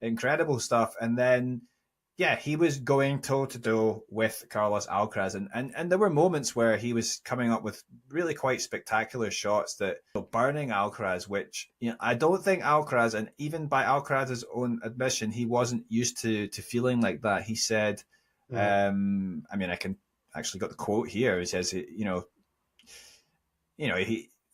incredible stuff. And then, yeah, he was going toe to toe with Carlos Alcaraz, and there were moments where he was coming up with really quite spectacular shots that burning Alcaraz, which I don't think Alcaraz, and even by Alcaraz's own admission, he wasn't used to feeling like that. He said, I mean, I can actually got the quote here. He says,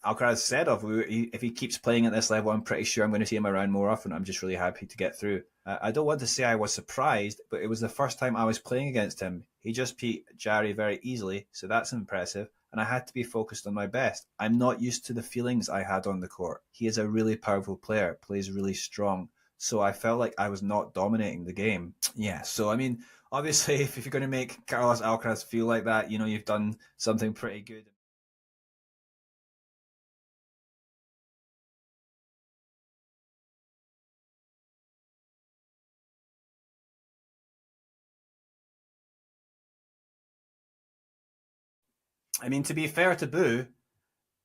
Alcaraz said if he keeps playing at this level, I'm pretty sure I'm going to see him around more often. I'm just really happy to get through. I don't want to say I was surprised, but it was the first time I was playing against him. He just beat Jarry very easily, so that's impressive. And I had to be focused on my best. I'm not used to the feelings I had on the court. He is a really powerful player, plays really strong. So I felt like I was not dominating the game. Yeah, so I mean, obviously, if you're going to make Carlos Alcaraz feel like that, you've done something pretty good. I mean, to be fair to Boo,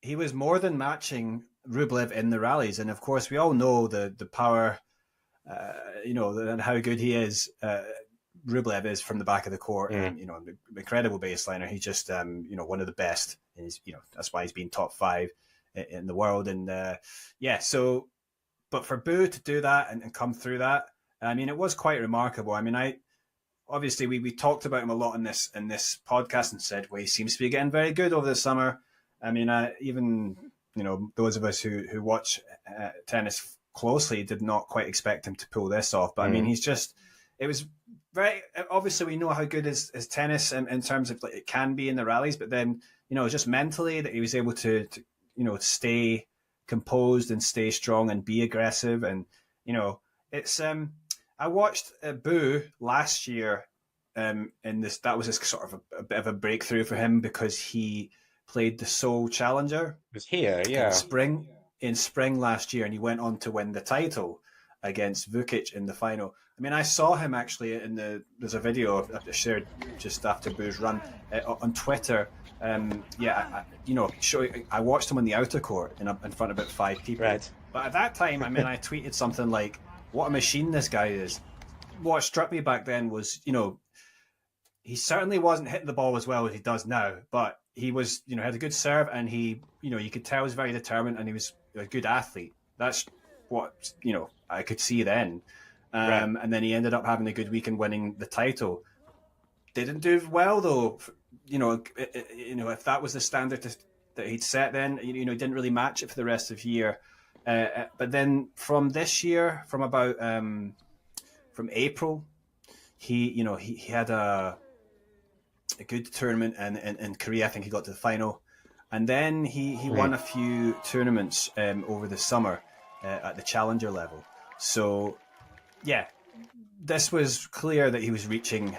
he was more than matching Rublev in the rallies, and of course, we all know the power, and how good he is. Rublev is from the back of the court, and incredible baseliner. He's just, one of the best. And he's, that's why he's been top 5 in the world. And so, but for Boo to do that and come through that, I mean, it was quite remarkable. I mean, obviously we talked about him a lot in this podcast and said, well, he seems to be getting very good over the summer. I mean, even those of us who watch tennis closely did not quite expect him to pull this off. But I mean, it was very obviously we know how good his tennis in terms of like it can be in the rallies, but then just mentally that he was able to stay composed and stay strong and be aggressive, and it's I watched Boo last year. That was sort of a bit of a breakthrough for him because he played the Seoul Challenger. It was here, yeah. In spring last year, and he went on to win the title against Vukic in the final. I mean, I saw him actually there's a video I shared just after Boo's run on Twitter. I watched him on the outer court in front of about 5 people. Right. But at that time, I mean, I tweeted something like, what a machine this guy is. What struck me back then was, he certainly wasn't hitting the ball as well as he does now, but he was, had a good serve, and he, you could tell he was very determined, and he was a good athlete. That's what, I could see then. Right. And then he ended up having a good week and winning the title. Didn't do well though. If that was the standard that he'd set, then didn't really match it for the rest of the year. But then from this year, from April, he had a good tournament, and in Korea I think he got to the final, and then he won a few tournaments over the summer at the challenger level. So yeah, this was clear that he was reaching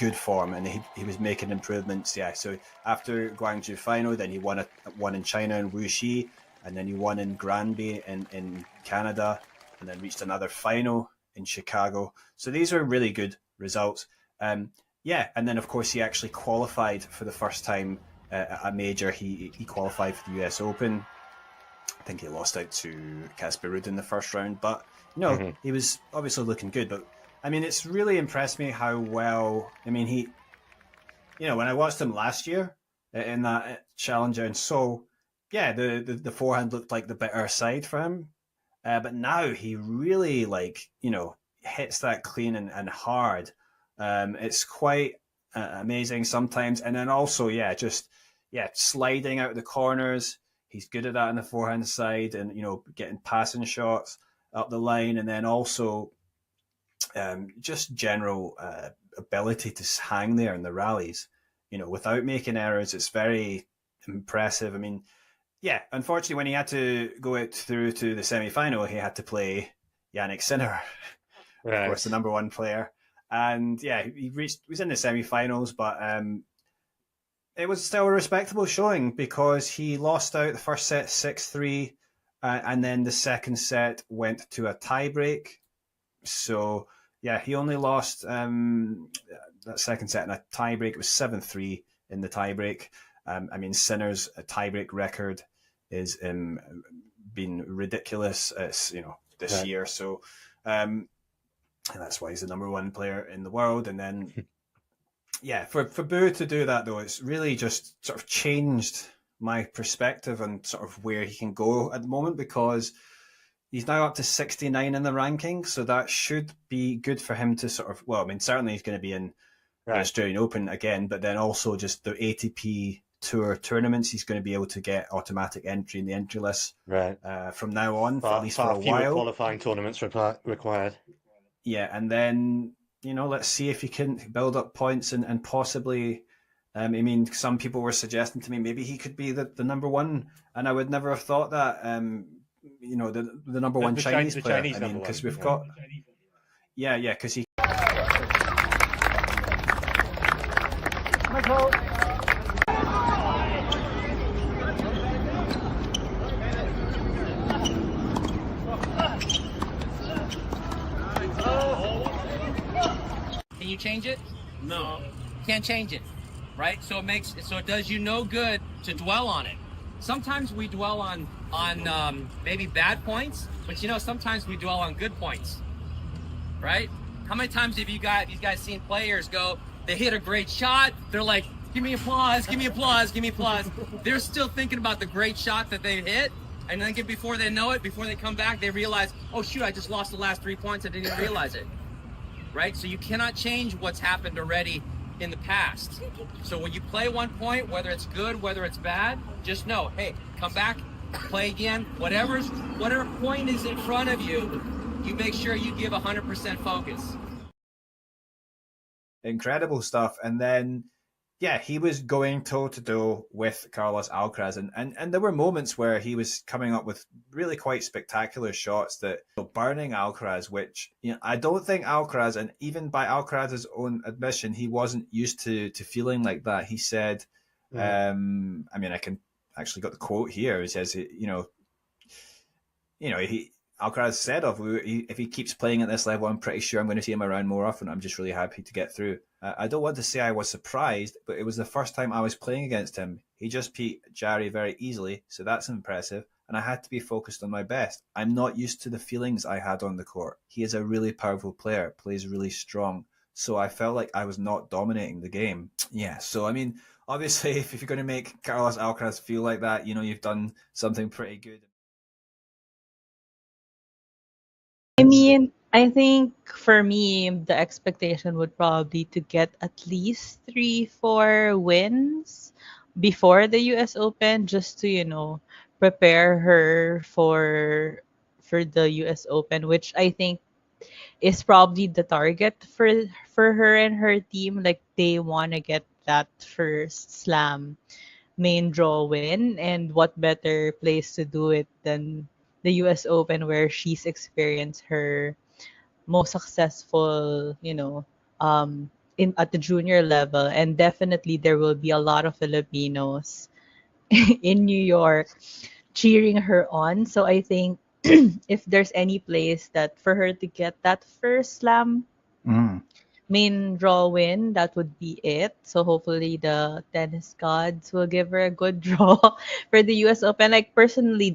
good form, and he was making improvements. Yeah, so after Guangzhou final, then he won in China in Wuxi, and then he won in Granby in Canada, and then reached another final in Chicago. So these are really good results. And then of course he actually qualified for the first time at a major. He qualified for the US Open. I think he lost out to Casper Ruud in the first round, but he was obviously looking good. But I mean, it's really impressed me how well. I mean, he, when I watched him last year in that challenger in Seoul, the forehand looked like the better side for him. But now he really hits that clean and hard. It's quite amazing sometimes. And then also, sliding out the corners. He's good at that on the forehand side, and, getting passing shots up the line. And then also just general ability to hang there in the rallies, without making errors. It's very impressive. I mean, unfortunately, when he had to go out through to the semi-final, he had to play Yannick Sinner, right. Of course, the number 1 player. And he was in the semi-finals, but it was still a respectable showing because he lost out the first set 6-3, and then the second set went to a tiebreak. So, he only lost that second set in a tiebreak. It was 7-3 in the tiebreak. I mean, Sinner's tiebreak record is been ridiculous, this year. So, And that's why he's the number one player in the world. And then, yeah, for Bu to do that, though, it's really just sort of changed my perspective on sort of where he can go at the moment, because he's now up to 69 in the ranking. So that should be good for him to sort of, well, I mean, certainly he's going to be in the Australian Open again, but then also just the ATP Tour tournaments, he's going to be able to get automatic entry in the entry list from now on, for at least for a while. Qualifying tournaments required. Yeah, and then, you know, let's see if he can build up points and possibly, I mean, some people were suggesting to me maybe he could be the number one, and I would never have thought that, you know, the number one Chinese player. I mean, because we've got, because he. Can you change it? No. Can't change it, right? So it does you no good to dwell on it. Sometimes we dwell on maybe bad points, but you know, sometimes we dwell on good points, right? How many times have you guys seen players go, they hit a great shot, they're like, give me applause, give me applause, give me applause. They're still thinking about the great shot that they hit, and then before they know it, before they come back, they realize, oh shoot, I just lost the last 3 points, I didn't even realize it, right? So you cannot change what's happened already in the past. So when you play one point, whether it's good, whether it's bad, just know, hey, come back, play again, whatever point is in front of you, you make sure you give 100% focus. Incredible stuff. And then, yeah, he was going toe-to-toe with Carlos Alcaraz. And there were moments where he was coming up with really quite spectacular shots that burning Alcaraz, which, you know, I don't think Alcaraz, and even by Alcaraz's own admission, he wasn't used to feeling like that. He said, I mean, I can actually got the quote here. He says, Alcaraz said if he keeps playing at this level, I'm pretty sure I'm going to see him around more often. I'm just really happy to get through. I don't want to say I was surprised, but it was the first time I was playing against him. He just beat Jarry very easily, so that's impressive. And I had to be focused on my best. I'm not used to the feelings I had on the court. He is a really powerful player, plays really strong. So I felt like I was not dominating the game. Yeah, so I mean, obviously, if you're going to make Carlos Alcaraz feel like that, you know, you've done something pretty good. I mean, I think for me, the expectation would probably to get at least 3, 4 wins before the US Open, just to, prepare her for the US Open, which I think is probably the target for her and her team. Like, they want to get that first slam main draw win, and what better place to do it than the US Open, where she's experienced her most successful, in at the junior level. And definitely there will be a lot of Filipinos in New York cheering her on. So I think if there's any place that for her to get that first slam main draw win, that would be it. So hopefully the tennis gods will give her a good draw for the US Open. Like, personally,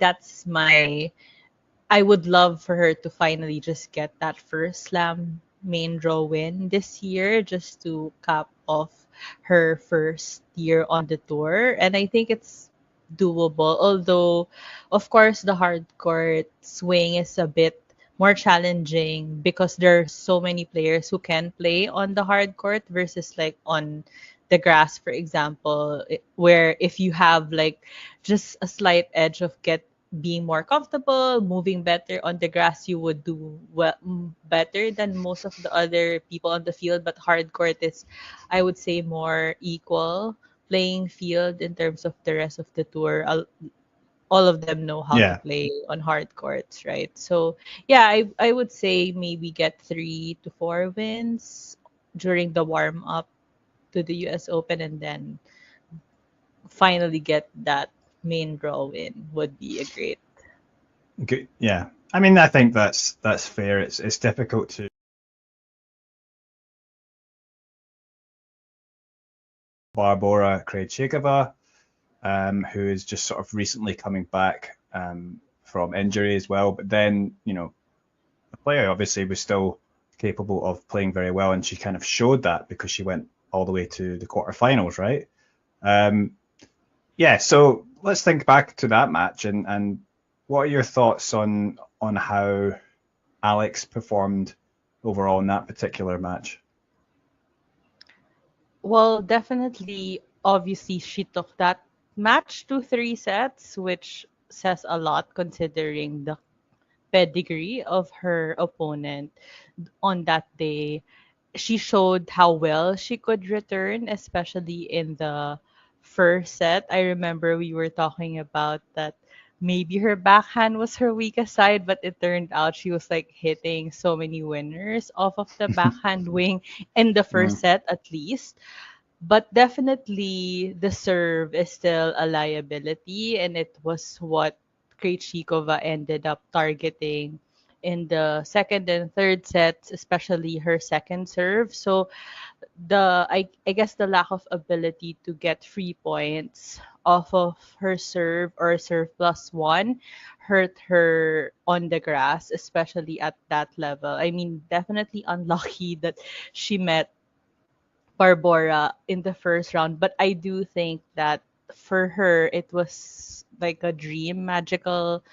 I would love for her to finally just get that first slam main draw win this year, just to cap off her first year on the tour. And I think it's doable. Although, of course, the hard court swing is a bit more challenging because there are so many players who can play on the hard court versus like on the grass, for example, where if you have like just a slight edge of being more comfortable, moving better on the grass, you would do better than most of the other people on the field. But hard court is, I would say, more equal playing field in terms of the rest of the tour. All of them know how to play on hard courts, right? So yeah, I would say maybe get 3 to 4 wins during the warm up to the US Open, and then finally get that main draw win would be a great. Good. Yeah, I mean, I think that's fair. It's difficult to Barbora Krejcikova, who is just sort of recently coming back from injury as well. But then, a player, obviously was still capable of playing very well, and she kind of showed that because she went all the way to the quarterfinals, right? Um, yeah, so let's think back to that match, and what are your thoughts on how Alex performed overall in that particular match? Well, definitely, obviously, she took that match to 3 sets, which says a lot considering the pedigree of her opponent on that day. She showed how well she could return, especially in the first set. I remember we were talking about that maybe her backhand was her weakest side, but it turned out she was like hitting so many winners off of the backhand wing in the first Mm. set at least. But definitely the serve is still a liability, and it was what Krejcikova ended up targeting in the second and third sets, especially her second serve. So I guess the lack of ability to get free points off of her serve or serve plus one hurt her on the grass, especially at that level. I mean, definitely unlucky that she met Barbora in the first round, but I do think that for her it was like a dream magical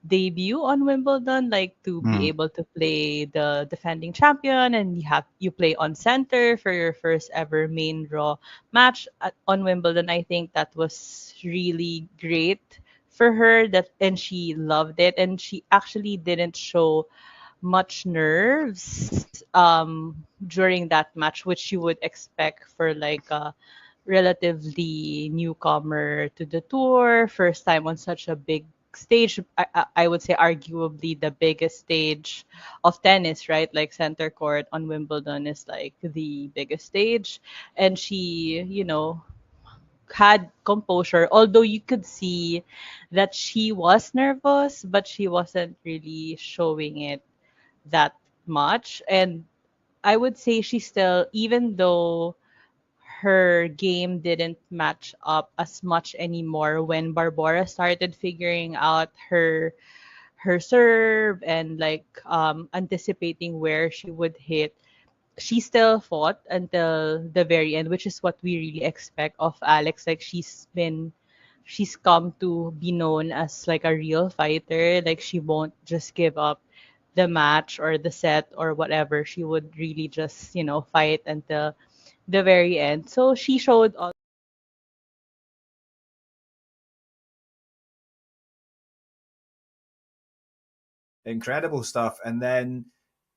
debut on Wimbledon, like to be Mm. able to play the defending champion, and you play on center for your first ever main draw match on Wimbledon. I think that was really great for her, that and she loved it, and she actually didn't show much nerves during that match, which you would expect for like a relatively newcomer to the tour, first time on such a big stage. I would say arguably the biggest stage of tennis, right? Like center court on Wimbledon is like the biggest stage, and she, had composure. Although you could see that she was nervous, but she wasn't really showing it that much. And I would say she still, even though her game didn't match up as much anymore when Barbara started figuring out her serve and like anticipating where she would hit, she still fought until the very end, which is what we really expect of Alex. Like she's come to be known as like a real fighter. Like she won't just give up the match or the set or whatever. She would really just, fight until the very end. So she showed all. Incredible stuff. And then,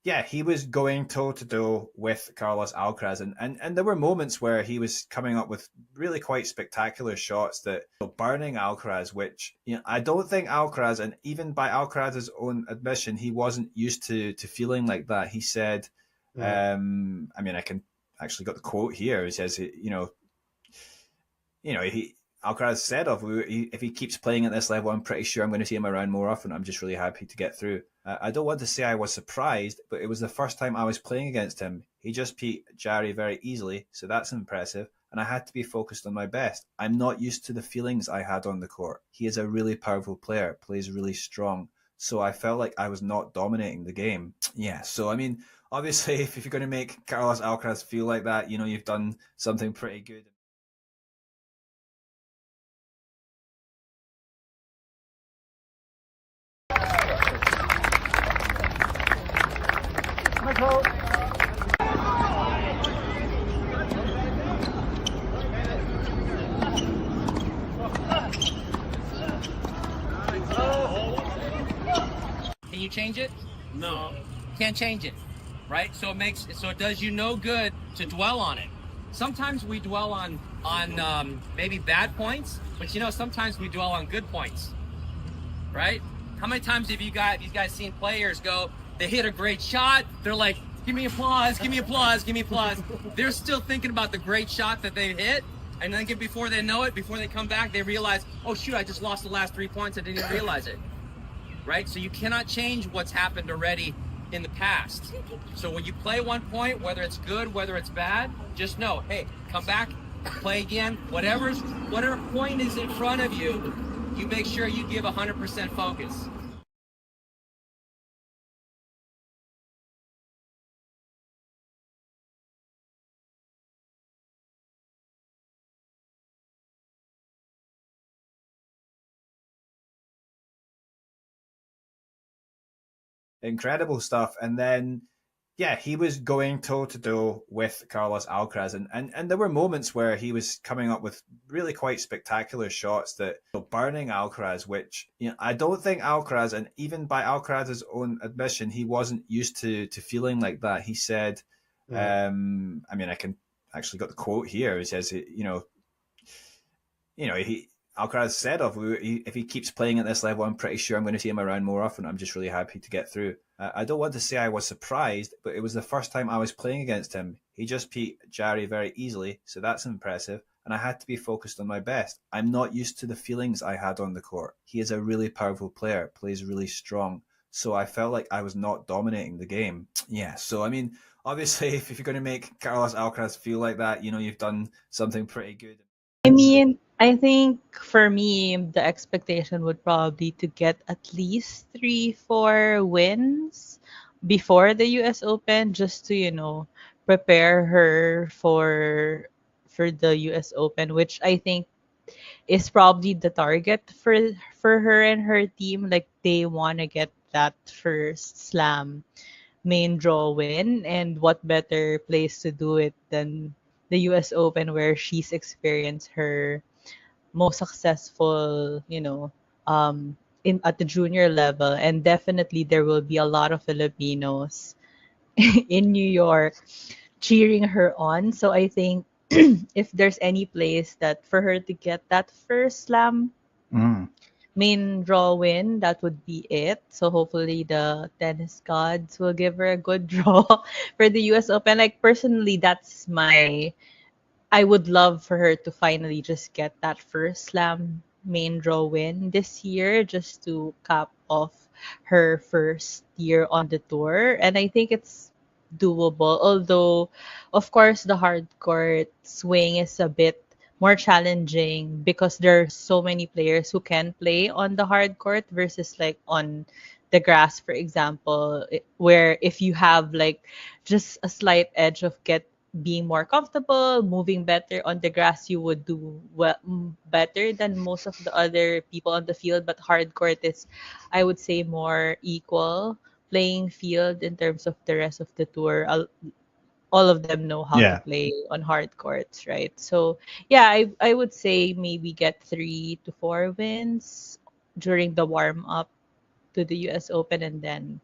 yeah, he was going toe to toe with Carlos Alcaraz, and there were moments where he was coming up with really quite spectacular shots that burning Alcaraz, which I don't think Alcaraz, and even by Alcaraz's own admission, he wasn't used to feeling like that. He said, I mean, I can actually got the quote here. He says, he Alcaraz said if he keeps playing at this level, I'm pretty sure I'm going to see him around more often. I'm just really happy to get through. I don't want to say I was surprised, but it was the first time I was playing against him. He just beat Jari very easily, so that's impressive. And I had to be focused on my best. I'm not used to the feelings I had on the court. He is a really powerful player, plays really strong. So I felt like I was not dominating the game. Yeah, so I mean, obviously, if you're going to make Carlos Alcaraz feel like that, you've done something pretty good. Can you change it? No. Can't change it, right? So it does you no good to dwell on it. Sometimes we dwell on maybe bad points, but sometimes we dwell on good points, right? How many times have you guys seen players go, they hit a great shot, they're like, give me applause, give me applause, give me applause. They're still thinking about the great shot that they hit, and then before they know it, before they come back, they realize, oh shoot, I just lost the last 3 points, I didn't even realize it. Right? So you cannot change what's happened already in the past. So when you play one point, whether it's good, whether it's bad, just know, hey, come back, play again, whatever point is in front of you, you make sure you give 100% focus. incredible stuff. And then, yeah, he was going toe to toe with Carlos Alcaraz, and there were moments where he was coming up with really quite spectacular shots that burning Alcaraz, which I don't think Alcaraz, and even by Alcaraz's own admission, he wasn't used to feeling like that. He said, I mean, I can actually got the quote here. He says, he Alcaraz said if he keeps playing at this level, I'm pretty sure I'm going to see him around more often. I'm just really happy to get through. I don't want to say I was surprised, but it was the first time I was playing against him. He just beat Jarry very easily, so that's impressive. And I had to be focused on my best. I'm not used to the feelings I had on the court. He is a really powerful player, plays really strong. So I felt like I was not dominating the game. Yeah, so I mean, obviously, if you're going to make Carlos Alcaraz feel like that, you've done something pretty good. I mean, I think for me, the expectation would probably to get at least 3, 4 wins before the US Open, just to, prepare her for the US Open, which I think is probably the target for her and her team. Like they want to get that first slam main draw win, and what better place to do it than the US Open, where she's experienced her most successful, in at the junior level. And definitely there will be a lot of Filipinos in New York cheering her on. So I think if there's any place that for her to get that first slam main draw win, that would be it. So hopefully the tennis gods will give her a good draw for the US Open. Like personally, that's my I would love for her to finally just get that first slam main draw win this year, just to cap off her first year on the tour. And I think it's doable. Although, of course, the hard court swing is a bit more challenging because there are so many players who can play on the hard court versus like on the grass, for example, where if you have like just a slight edge of get being more comfortable, moving better on the grass, you would do well, better than most of the other people on the field. But hard court is, I would say, more equal playing field in terms of the rest of the tour. All of them know how to Yeah. play on hard courts, right? So yeah, I would say maybe get 3 to 4 wins during the warm up to the US Open, and then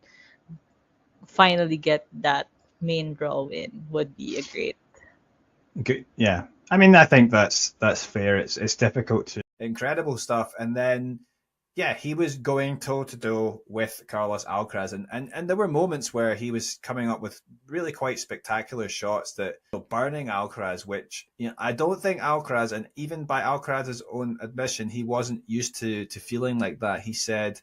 finally get that main draw win would be a great. Good. Yeah. I mean, I think that's fair. It's difficult to incredible stuff. And then, yeah, he was going toe to toe with Carlos Alcaraz, and there were moments where he was coming up with really quite spectacular shots that burning Alcaraz, which I don't think Alcaraz, and even by Alcaraz's own admission, he wasn't used to feeling like that. He said,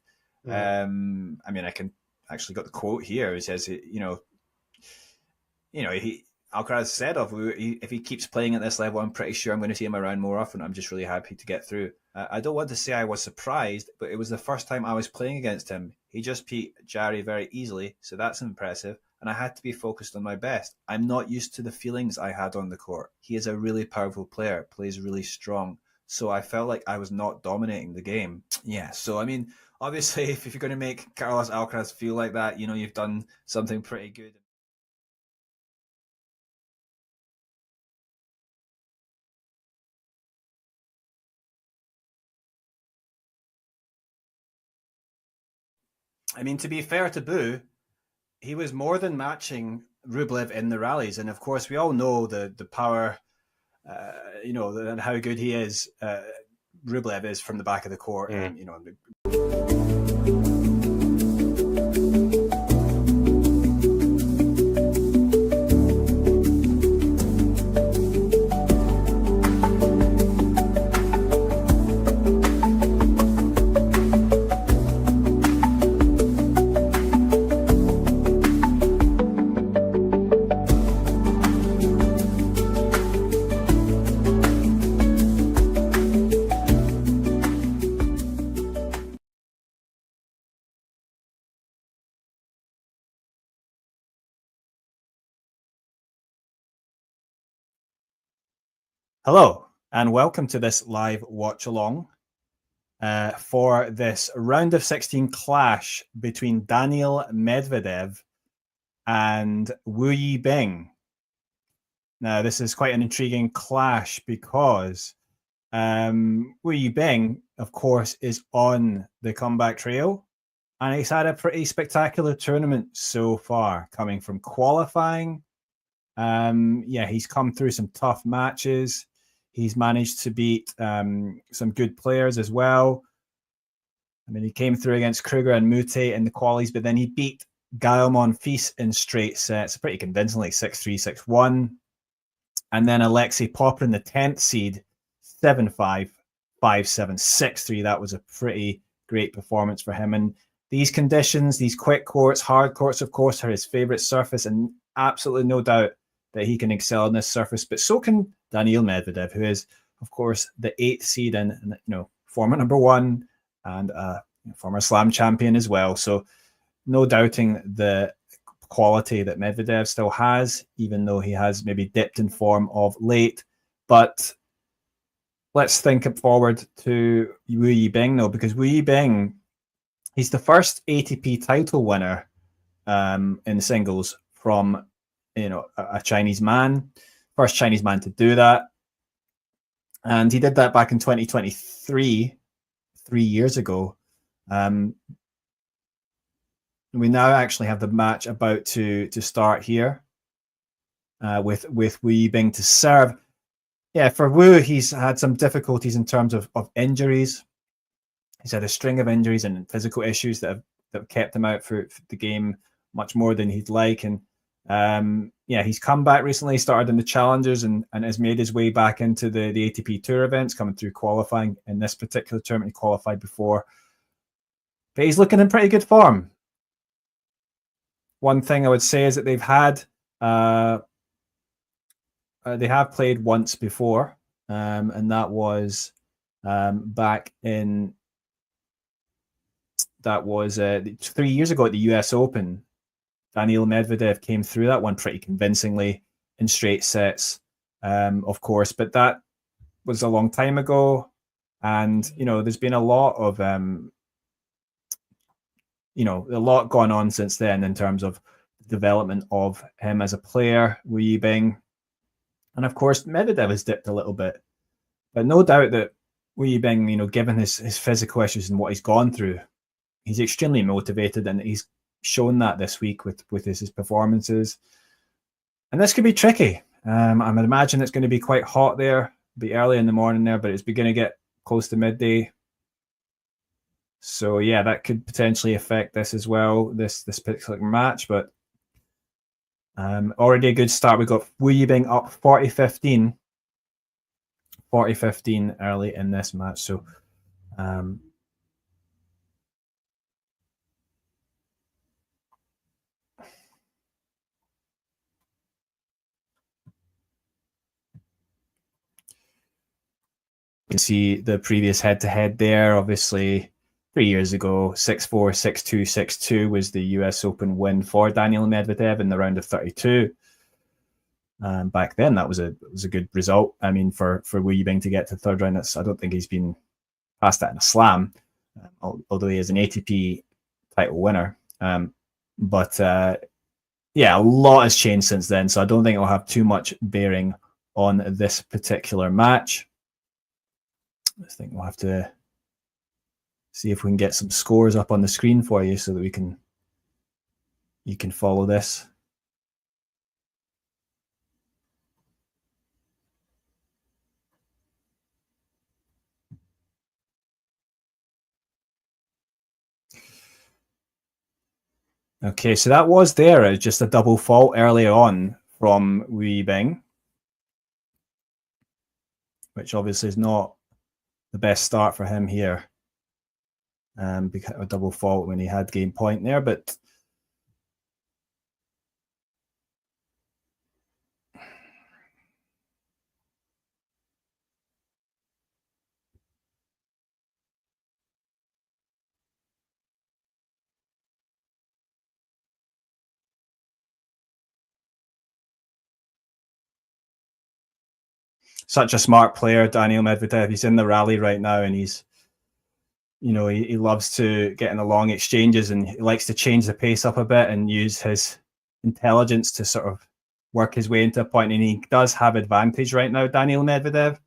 I mean, I can actually got the quote here. He says, Alcaraz said if he keeps playing at this level, I'm pretty sure I'm going to see him around more often. I'm just really happy to get through. I don't want to say I was surprised, but it was the first time I was playing against him. He just beat Jarry very easily, so that's impressive. And I had to be focused on my best. I'm not used to the feelings I had on the court. He is a really powerful player, plays really strong. So I felt like I was not dominating the game. Yeah, so I mean, obviously, if you're going to make Carlos Alcaraz feel like that, you've done something pretty good. I mean, to be fair to Boo, he was more than matching Rublev in the rallies, and of course, we all know the power, and how good he is. Rublev is from the back of the court, and Hello, and welcome to this live watch along. for this round of 16 clash between Daniil Medvedev and Wu Yibing. Now, this is quite an intriguing clash because Wu Yibing, of course, is on the comeback trail, and he's had a pretty spectacular tournament so far, coming from qualifying. He's come through some tough matches. He's managed to beat some good players as well. I mean, he came through against Kruger and Mute in the qualies, but then he beat Gael Monfils in straight sets, pretty convincingly, 6-3, 6-1. And then Alexei Poprin, the 10th seed, 7-5, 5-7, 6-3. That was a pretty great performance for him. And these conditions, these quick courts, hard courts, of course, are his favorite surface, and absolutely no doubt that he can excel on this surface. But so can Daniil Medvedev, who is, of course, the 8th seed and former number 1 and former Slam champion as well. So no doubting the quality that Medvedev still has, even though he has maybe dipped in form of late. But let's think forward to Wu Yibing, though, because Wu Yibing, he's the first ATP title winner in singles from a Chinese man, first Chinese man to do that, and he did that back in 2023, 3 years ago. We now actually have the match about to start here with Wu Yibing to serve. Yeah, for Wu, he's had some difficulties in terms of injuries. He's had a string of injuries and physical issues that have kept him out for the game much more than he'd like. And he's come back recently, started in the Challengers and has made his way back into the ATP Tour events, coming through qualifying in this particular tournament. He qualified before. But he's looking in pretty good form. One thing I would say is that they've had they have played once before, and that was back in 3 years ago at the US Open. Daniil Medvedev came through that one pretty convincingly in straight sets, of course, but that was a long time ago, and there's been a lot of a lot gone on since then in terms of development of him as a player, Wu Yibing. And of course, Medvedev has dipped a little bit. But no doubt that Wu Yibing, given his physical issues and what he's gone through, he's extremely motivated, and he's shown that this week with his performances. And this could be tricky. I would imagine it's going to be quite hot there, be early in the morning there, but it's beginning to get close to midday. So yeah, that could potentially affect this as well, this particular match. But already a good start. We've got Wu Yibing up 40-15 early in this match. So you can see the previous head-to-head there. Obviously, 3 years ago, 6-4, 6-2, 6-2 was the US Open win for Daniil Medvedev in the round of 32. Back then, that was a good result. I mean, for Wu Yibing to get to the third round, I don't think he's been past that in a slam, although he is an ATP title winner. But a lot has changed since then, so I don't think it'll have too much bearing on this particular match. I think we'll have to see if we can get some scores up on the screen for you so that you can follow this. Okay, so that was there, just a double fault earlier on from Wu Yibing, which obviously is not the best start for him here. Because a double fault when he had game point there, but such a smart player, Daniil Medvedev. He's in the rally right now, and he's he loves to get in the long exchanges, and he likes to change the pace up a bit and use his intelligence to sort of work his way into a point. And he does have advantage right now, Daniil Medvedev.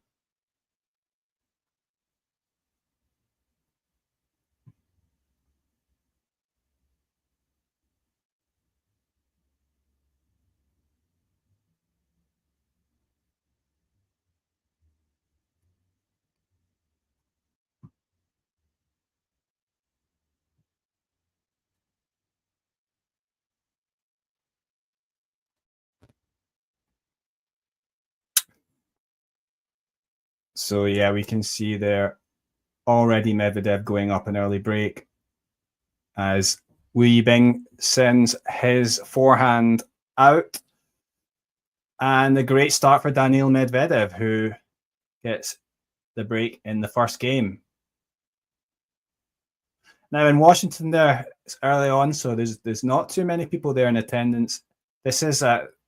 So yeah, we can see there already Medvedev going up an early break as Yibing sends his forehand out. And a great start for Daniil Medvedev, who gets the break in the first game. Now in Washington, there it's early on, so there's not too many people there in attendance. This is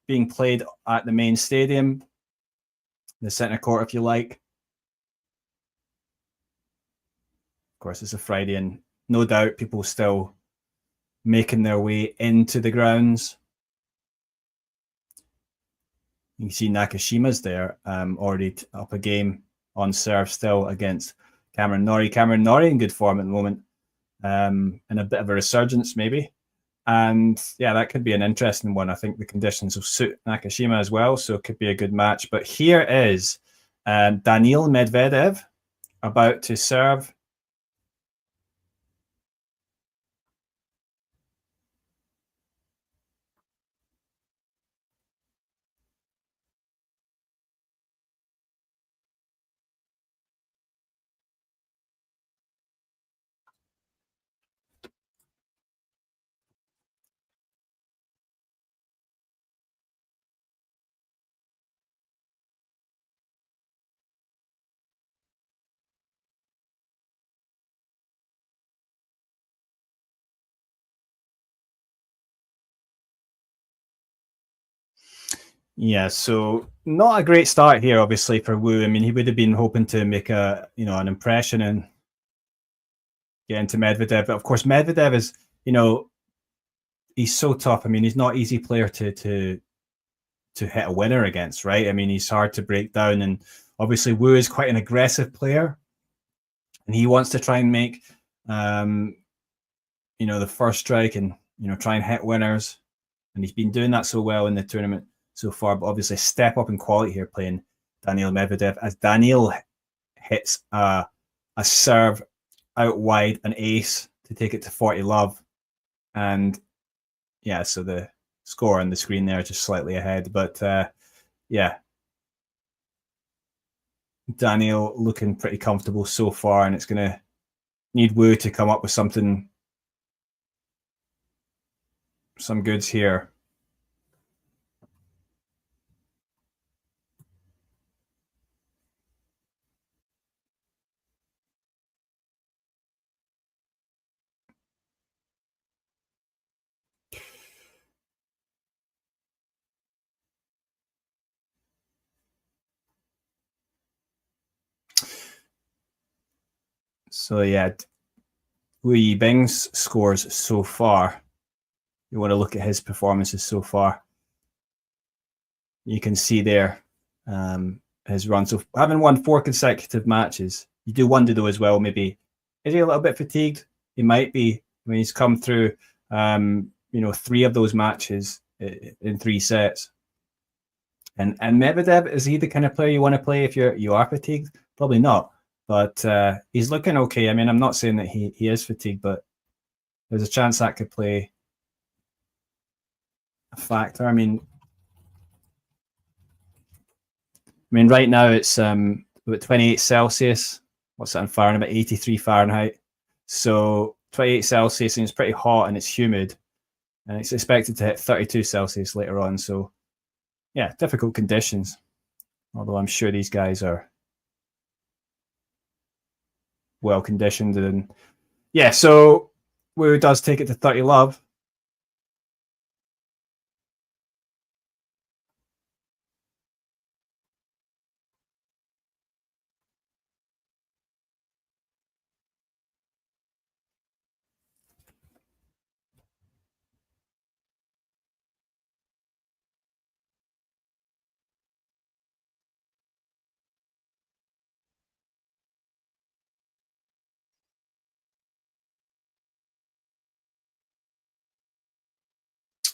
being played at the main stadium, the center court, if you like. Of course, it's a Friday, and no doubt people still making their way into the grounds. You can see Nakashima's there, already up a game on serve still against Cameron Norrie. Cameron Norrie in good form at the moment, and a bit of a resurgence maybe. And yeah, that could be an interesting one. I think the conditions will suit Nakashima as well, so it could be a good match. But here is Daniil Medvedev about to serve. Yeah, so not a great start here, obviously, for Wu. I mean, he would have been hoping to make an impression and get into Medvedev. But of course, Medvedev is, he's so tough. I mean, he's not easy player to hit a winner against, right? I mean, he's hard to break down, and obviously Wu is quite an aggressive player, and he wants to try and make, the first strike and try and hit winners, and he's been doing that so well in the tournament so far. But obviously, step up in quality here playing Daniil Medvedev as Daniil hits a serve out wide, an ace to take it to 40-love, and yeah, so the score on the screen there just slightly ahead, but yeah, Daniil looking pretty comfortable so far, and it's going to need Wu to come up with some goods here. So yeah, Wu Yibing's scores so far. You want to look at his performances so far. You can see there his run. So having won 4 consecutive matches, you do wonder though as well, maybe is he a little bit fatigued? He might be. I mean, he's come through 3 of those matches in 3 sets. And Medvedev, is he the kind of player you want to play if you are fatigued? Probably not. But he's looking okay. I mean, I'm not saying that he is fatigued, but there's a chance that could play a factor. I mean, right now it's about 28 Celsius. What's that in Fahrenheit? About 83 Fahrenheit. So 28 Celsius, and it's pretty hot and it's humid. And it's expected to hit 32 Celsius later on. So yeah, difficult conditions. Although I'm sure these guys are well conditioned. And yeah, so Wu does take it to 30-love.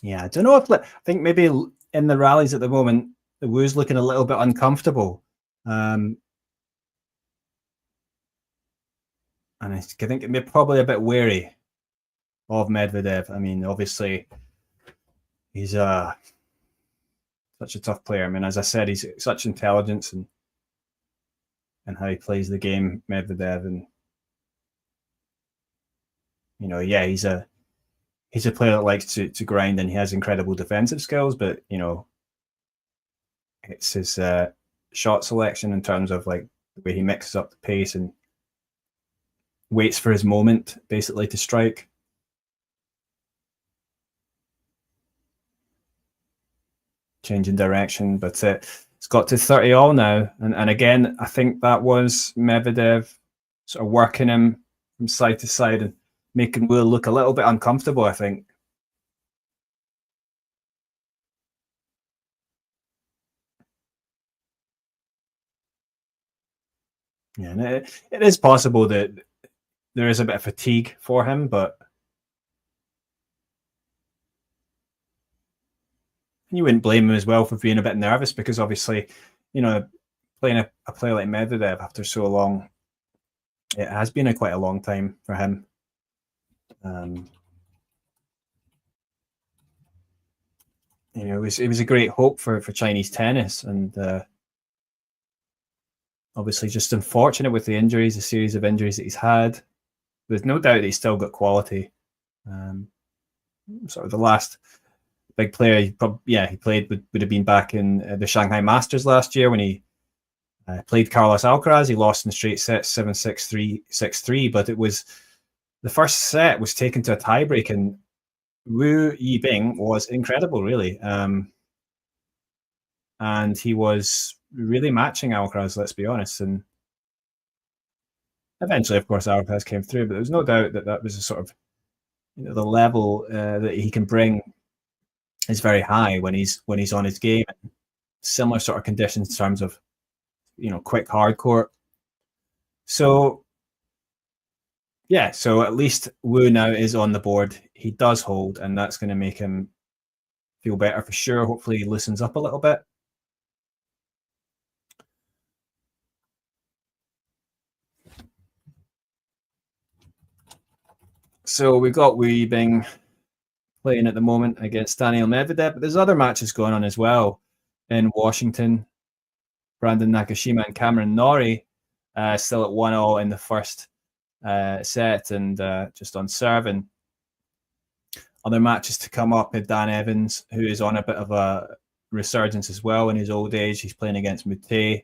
Yeah, I don't know if I think maybe in the rallies at the moment, the Wu's looking a little bit uncomfortable. And I think they're probably a bit wary of Medvedev. I mean, obviously, he's such a tough player. I mean, as I said, he's such intelligence and how he plays the game, Medvedev. And, yeah, he's a player that likes to grind, and he has incredible defensive skills, but, it's his shot selection in terms of like the way he mixes up the pace and waits for his moment, basically, to strike. Changing direction, but it's got to 30 all now. And again, I think that was Medvedev sort of working him from side to side and making Will look a little bit uncomfortable, I think. Yeah, and it is possible that there is a bit of fatigue for him, but you wouldn't blame him as well for being a bit nervous, because obviously, playing a player like Medvedev after so long, it has been quite a long time for him. It was a great hope for Chinese tennis, and obviously just unfortunate with the injuries, a series of injuries that he's had. There's no doubt that he's still got quality. Sort of the last big player he played would have been back in the Shanghai Masters last year when he played Carlos Alcaraz. He lost in straight sets, 7-6, 3-6-3, but it was the first set was taken to a tiebreak, and Wu Yibing was incredible, really. And he was really matching Alcaraz, let's be honest. And eventually, of course, Alcaraz came through, but there's no doubt that was a sort of, the level that he can bring is very high when he's on his game. Similar sort of conditions in terms of, quick hard court. So, yeah, so at least Wu now is on the board. He does hold, and that's going to make him feel better for sure. Hopefully he loosens up a little bit. So we've got Wu Yibing playing at the moment against Daniil Medvedev, but there's other matches going on as well in Washington. Brandon Nakashima and Cameron Norrie still at 1-1 in the first set, and just on serve. And other matches to come up with Dan Evans, who is on a bit of a resurgence as well in his old age. He's playing against Mute.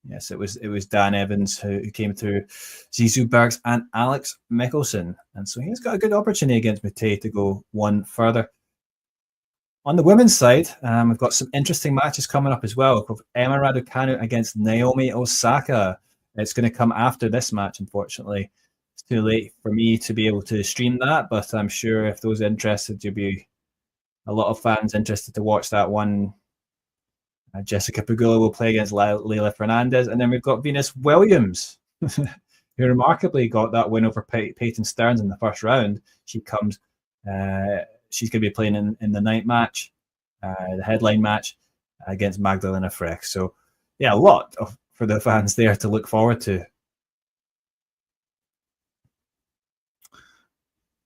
Yes, it was Dan Evans who came through Zizou Bergs and Alex Michelsen. And so he's got a good opportunity against Mute to go one further. On the women's side, we've got some interesting matches coming up as well. We've got Emma Raducanu against Naomi Osaka. It's going to come after this match, unfortunately. It's too late for me to be able to stream that, but I'm sure if those interested, you'll be a lot of fans interested to watch that one. Jessica Pegula will play against Leila Fernandez. And then we've got Venus Williams, who remarkably got that win over Peyton Stearns in the first round. She's going to be playing in the night match, the headline match, against Magdalena Frech. So, yeah, a lot for the fans there to look forward to.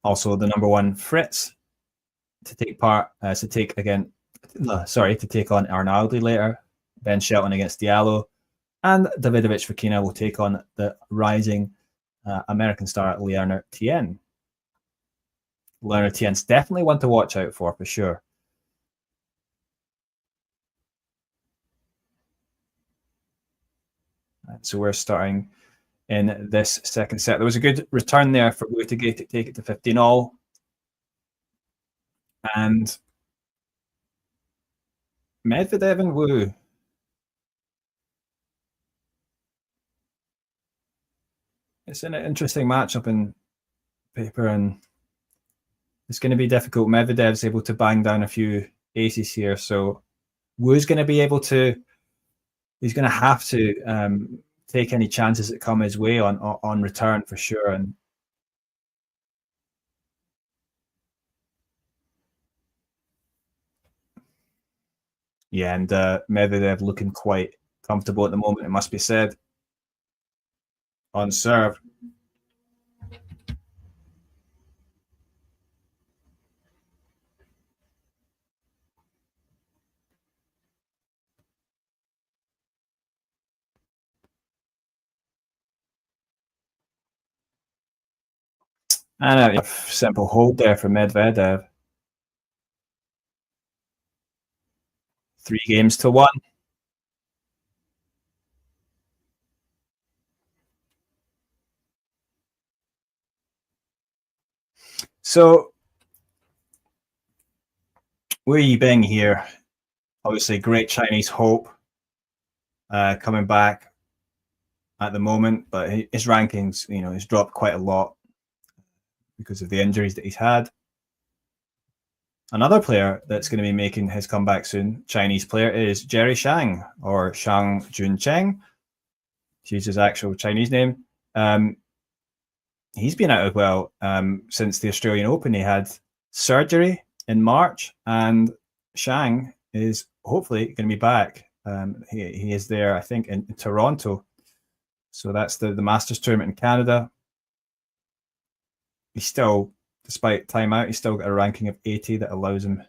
Also, the number one Fritz to take on Arnaldi later. Ben Shelton against Diallo, and Davidovich Fokina will take on the rising American star Leonard Tien. Leonard Tien's definitely one to watch out for sure. So we're starting in this second set. There was a good return there for Wu to take it to 15-all. And Medvedev and Wu. It's an interesting matchup in paper, and it's going to be difficult. Medvedev's able to bang down a few aces here, so Wu's going to be able to. He's going to have to take any chances that come his way on return for sure. And Yeah, and Medvedev looking quite comfortable at the moment, it must be said. On serve. And a simple hold there for Medvedev. 3-1. So, Wu Yibing here, obviously great Chinese hope coming back at the moment, but his rankings, he's dropped quite a lot because of the injuries that he's had. Another player that's going to be making his comeback soon, Chinese player, is Jerry Shang, or Shang Juncheng. She's his actual Chinese name. He's been out as well since the Australian Open. He had surgery in March, and Shang is hopefully going to be back. He is there, I think, in Toronto. So that's the Masters tournament in Canada. He's still, despite time out, he's still got a ranking of 80 that allows him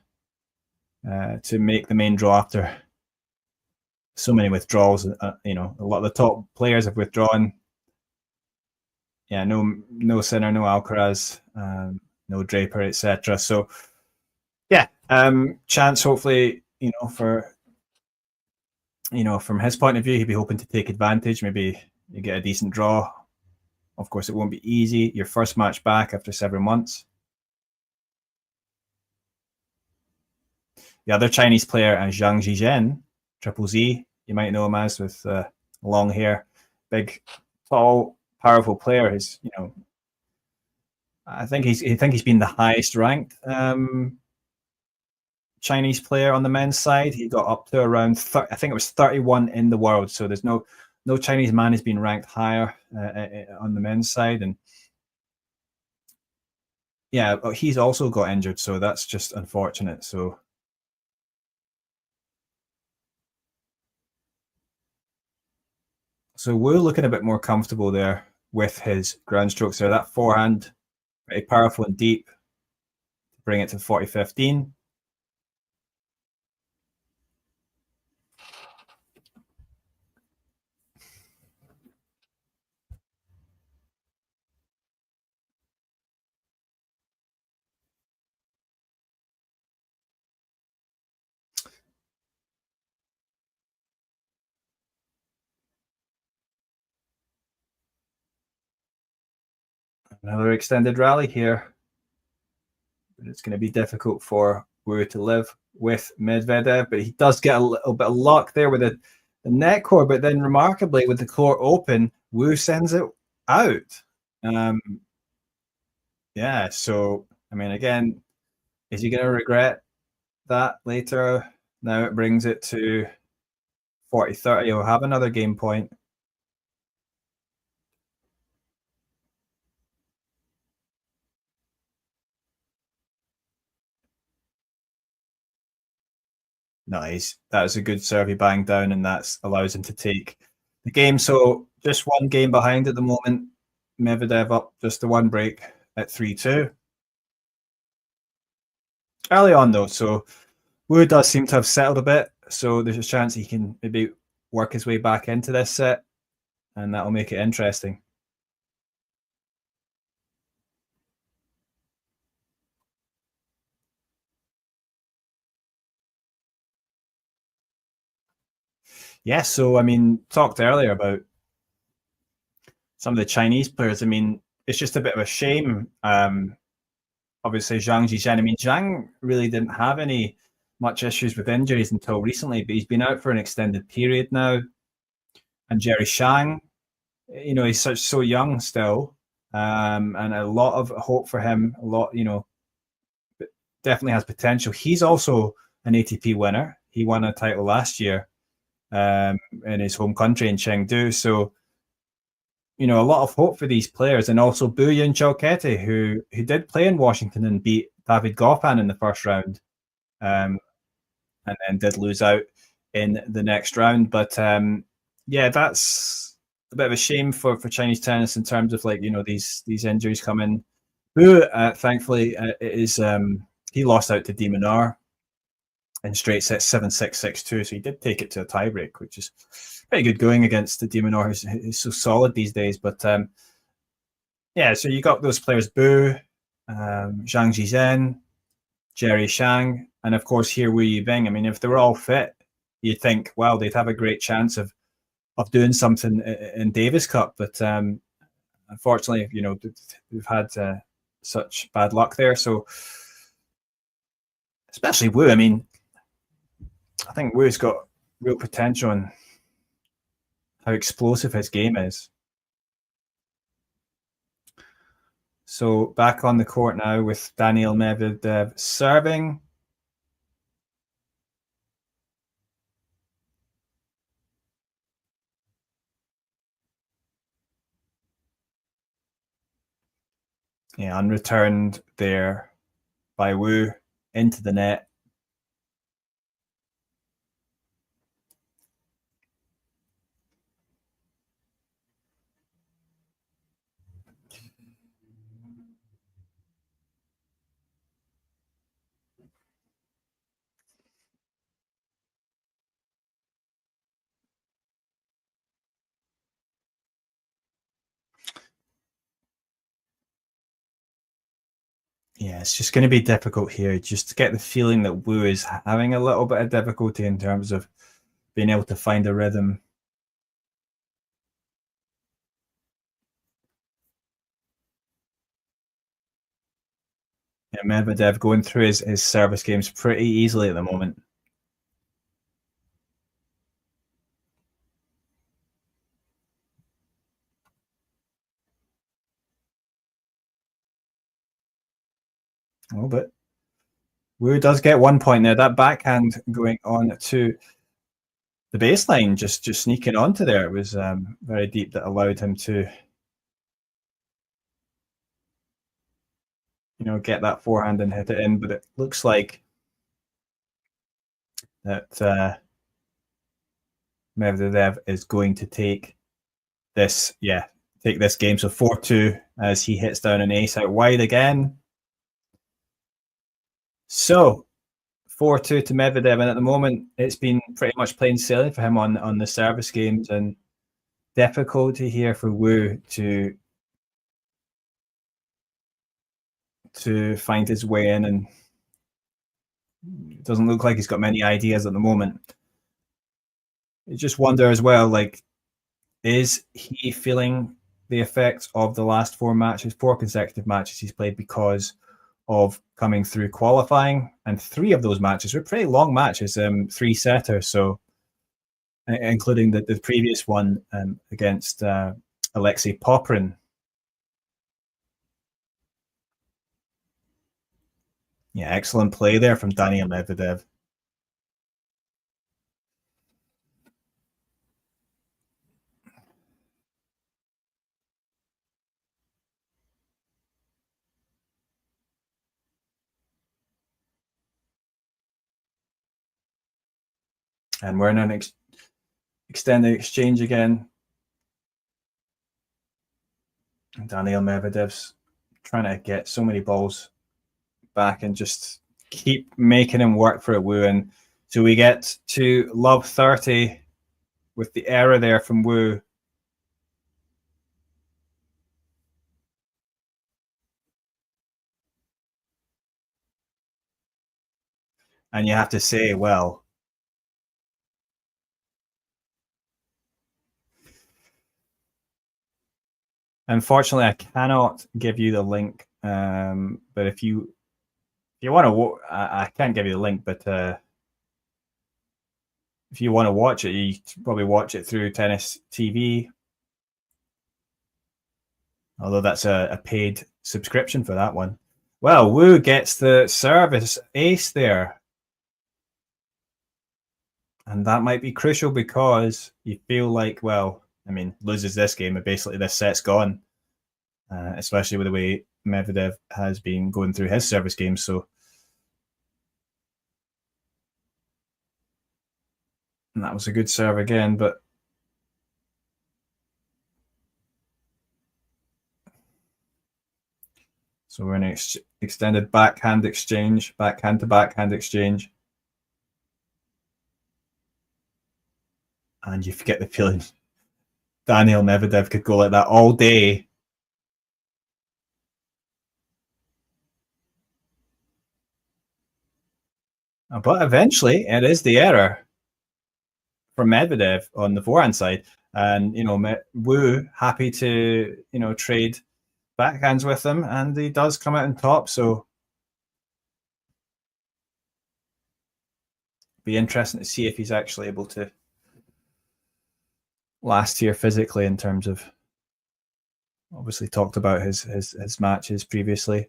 to make the main draw after so many withdrawals. A lot of the top players have withdrawn. Yeah, no Sinner, no Alcaraz, no Draper, etc. So, yeah, chance hopefully, from his point of view, he'd be hoping to take advantage. Maybe you get a decent draw. Of course, it won't be easy. Your first match back after several months. The other Chinese player, Zhang Zhizhen, Triple Z, you might know him as, with long hair, big, tall, powerful player. He's, I think he's been the highest ranked Chinese player on the men's side. He got up to around I think it was 31 in the world. So there's no Chinese man has been ranked higher on the men's side. And yeah, he's also got injured, so that's just unfortunate. So we're looking a bit more comfortable there with his ground strokes there. That forehand, very powerful and deep. Bring it to 40-15. Another extended rally here. But it's going to be difficult for Wu to live with Medvedev, but he does get a little bit of luck there with the net core, but then remarkably with the core open, Wu sends it out. Yeah, so, I mean, again, is he going to regret that later? Now it brings it to 40-30. He'll have another game point. Nice. That was a good serve. He banged down, and that allows him to take the game. So just one game behind at the moment. Medvedev up just the one break at 3-2. Early on, though, so Wu does seem to have settled a bit. So there's a chance he can maybe work his way back into this set, and that'll make it interesting. Yeah, so I mean, talked earlier about some of the Chinese players. I mean, it's just a bit of a shame. Obviously, Zhang Zhizhen. I mean, Zhang really didn't have much issues with injuries until recently, but he's been out for an extended period now. And Jerry Shang, he's so young still, and a lot of hope for him. A lot, definitely has potential. He's also an ATP winner. He won a title last year in his home country in Chengdu. So, a lot of hope for these players. And also Buyan Chowkete, who did play in Washington and beat David Goffin in the first round, and then did lose out in the next round. But yeah, that's a bit of a shame for Chinese tennis in terms of like these injuries come in. Who thankfully is he lost out to De Minaur in straight sets 7-6, 6-2, so he did take it to a tiebreak, which is pretty good going against the De Minaur who's so solid these days. But yeah, so you got those players: Bu, Zhang Jizhen, Jerry Shang, and of course here Wu Yibing. I mean, if they were all fit, you'd think, well, they'd have a great chance of doing something in Davis Cup. But unfortunately, we've had such bad luck there. So especially Wu. I mean, I think Wu's got real potential and how explosive his game is. So back on the court now with Daniil Medvedev serving. Yeah, unreturned there by Wu into the net. Yeah, it's just going to be difficult here. Just to get the feeling that Wu is having a little bit of difficulty in terms of being able to find a rhythm. Yeah, Medvedev going through his service games pretty easily at the moment. Oh, but Wu does get 1 point there. That backhand going on to the baseline, just sneaking onto there. It was very deep, that allowed him to, get that forehand and hit it in. But it looks like that Medvedev is going to take this game. So 4-2 as he hits down an ace out wide again. So 4-2 to Medvedev, and at the moment it's been pretty much plain sailing for him on the service games, and difficulty here for Wu to find his way in, and it doesn't look like he's got many ideas at the moment. You just wonder as well, like, is he feeling the effects of the last 4 consecutive matches he's played because of coming through qualifying? And 3 of those matches were pretty long matches, 3-setters, so including the previous one against Alexei Poprin. Yeah, excellent play there from Daniil Medvedev. And we're in an extended exchange again. Daniil Medvedev's trying to get so many balls back and just keep making him work for it, Wu. And so we get to love 30 with the error there from Wu. And you have to say, well, unfortunately, I cannot give you the link. But if you want to, I can't give you the link. But if you want to watch it, you probably watch it through Tennis TV. Although that's a paid subscription for that one. Well, Wu gets the service ace there. And that might be crucial because you feel like, well, I mean, loses this game and basically this set's gone. Especially with the way Medvedev has been going through his service games. So And that was a good serve again, but so we're in an extended backhand exchange, backhand to backhand exchange. And you get the feeling Daniil Medvedev could go like that all day. But eventually, it is the error from Medvedev on the forehand side. And, Wu happy to, trade backhands with him, and he does come out on top. So be interesting to see if he's actually able to last here physically, in terms of, obviously talked about his matches previously.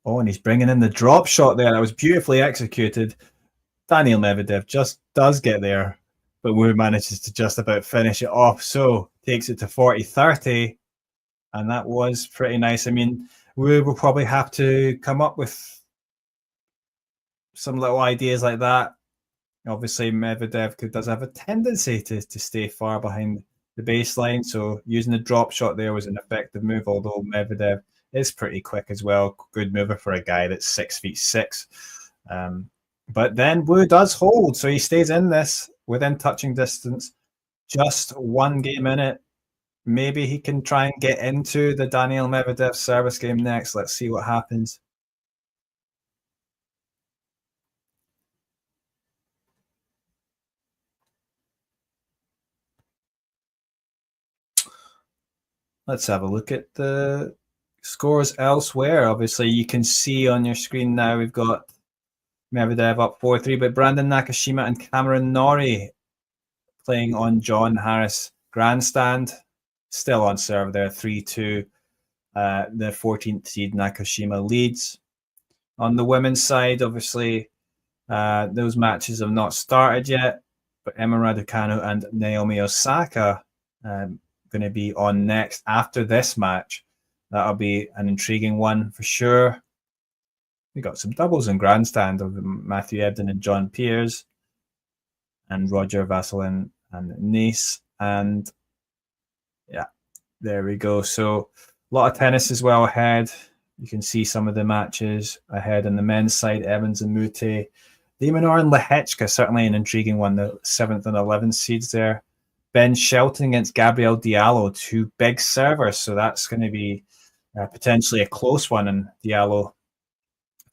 Oh, and he's bringing in the drop shot there. That was beautifully executed. Daniil Medvedev just does get there, but Wu manages to just about finish it off. So takes it to 40-30, and that was pretty nice. I mean, Wu will probably have to come up with some little ideas like that. Obviously, Medvedev does have a tendency to stay far behind the baseline, so using the drop shot there was an effective move, although Medvedev is pretty quick as well. Good mover for a guy that's 6'6". But then Wu does hold, so he stays in this within touching distance. Just one game in it. Maybe he can try and get into the Daniil Medvedev service game next. Let's see what happens. Let's have a look at the scores elsewhere. Obviously, you can see on your screen now we've got Medvedev up 4-3, but Brandon Nakashima and Cameron Norrie playing on John Harris Grandstand. Still on serve there, 3-2. The 14th seed Nakashima leads. On the women's side, obviously, those matches have not started yet, but Emma Raducanu and Naomi Osaka going to be on next after this match. That'll be an intriguing one for sure. We got some doubles in Grandstand of Matthew Ebden and John Peers, and Roger Vasselin and Nice. And yeah, there we go. So a lot of tennis as well ahead. You can see some of the matches ahead on the men's side. Evans and Mute. Demonor and Lehechka, certainly an intriguing one. The 7th and 11th seeds there. Ben Shelton against Gabriel Diallo, two big servers. So that's going to be potentially a close one. And Diallo,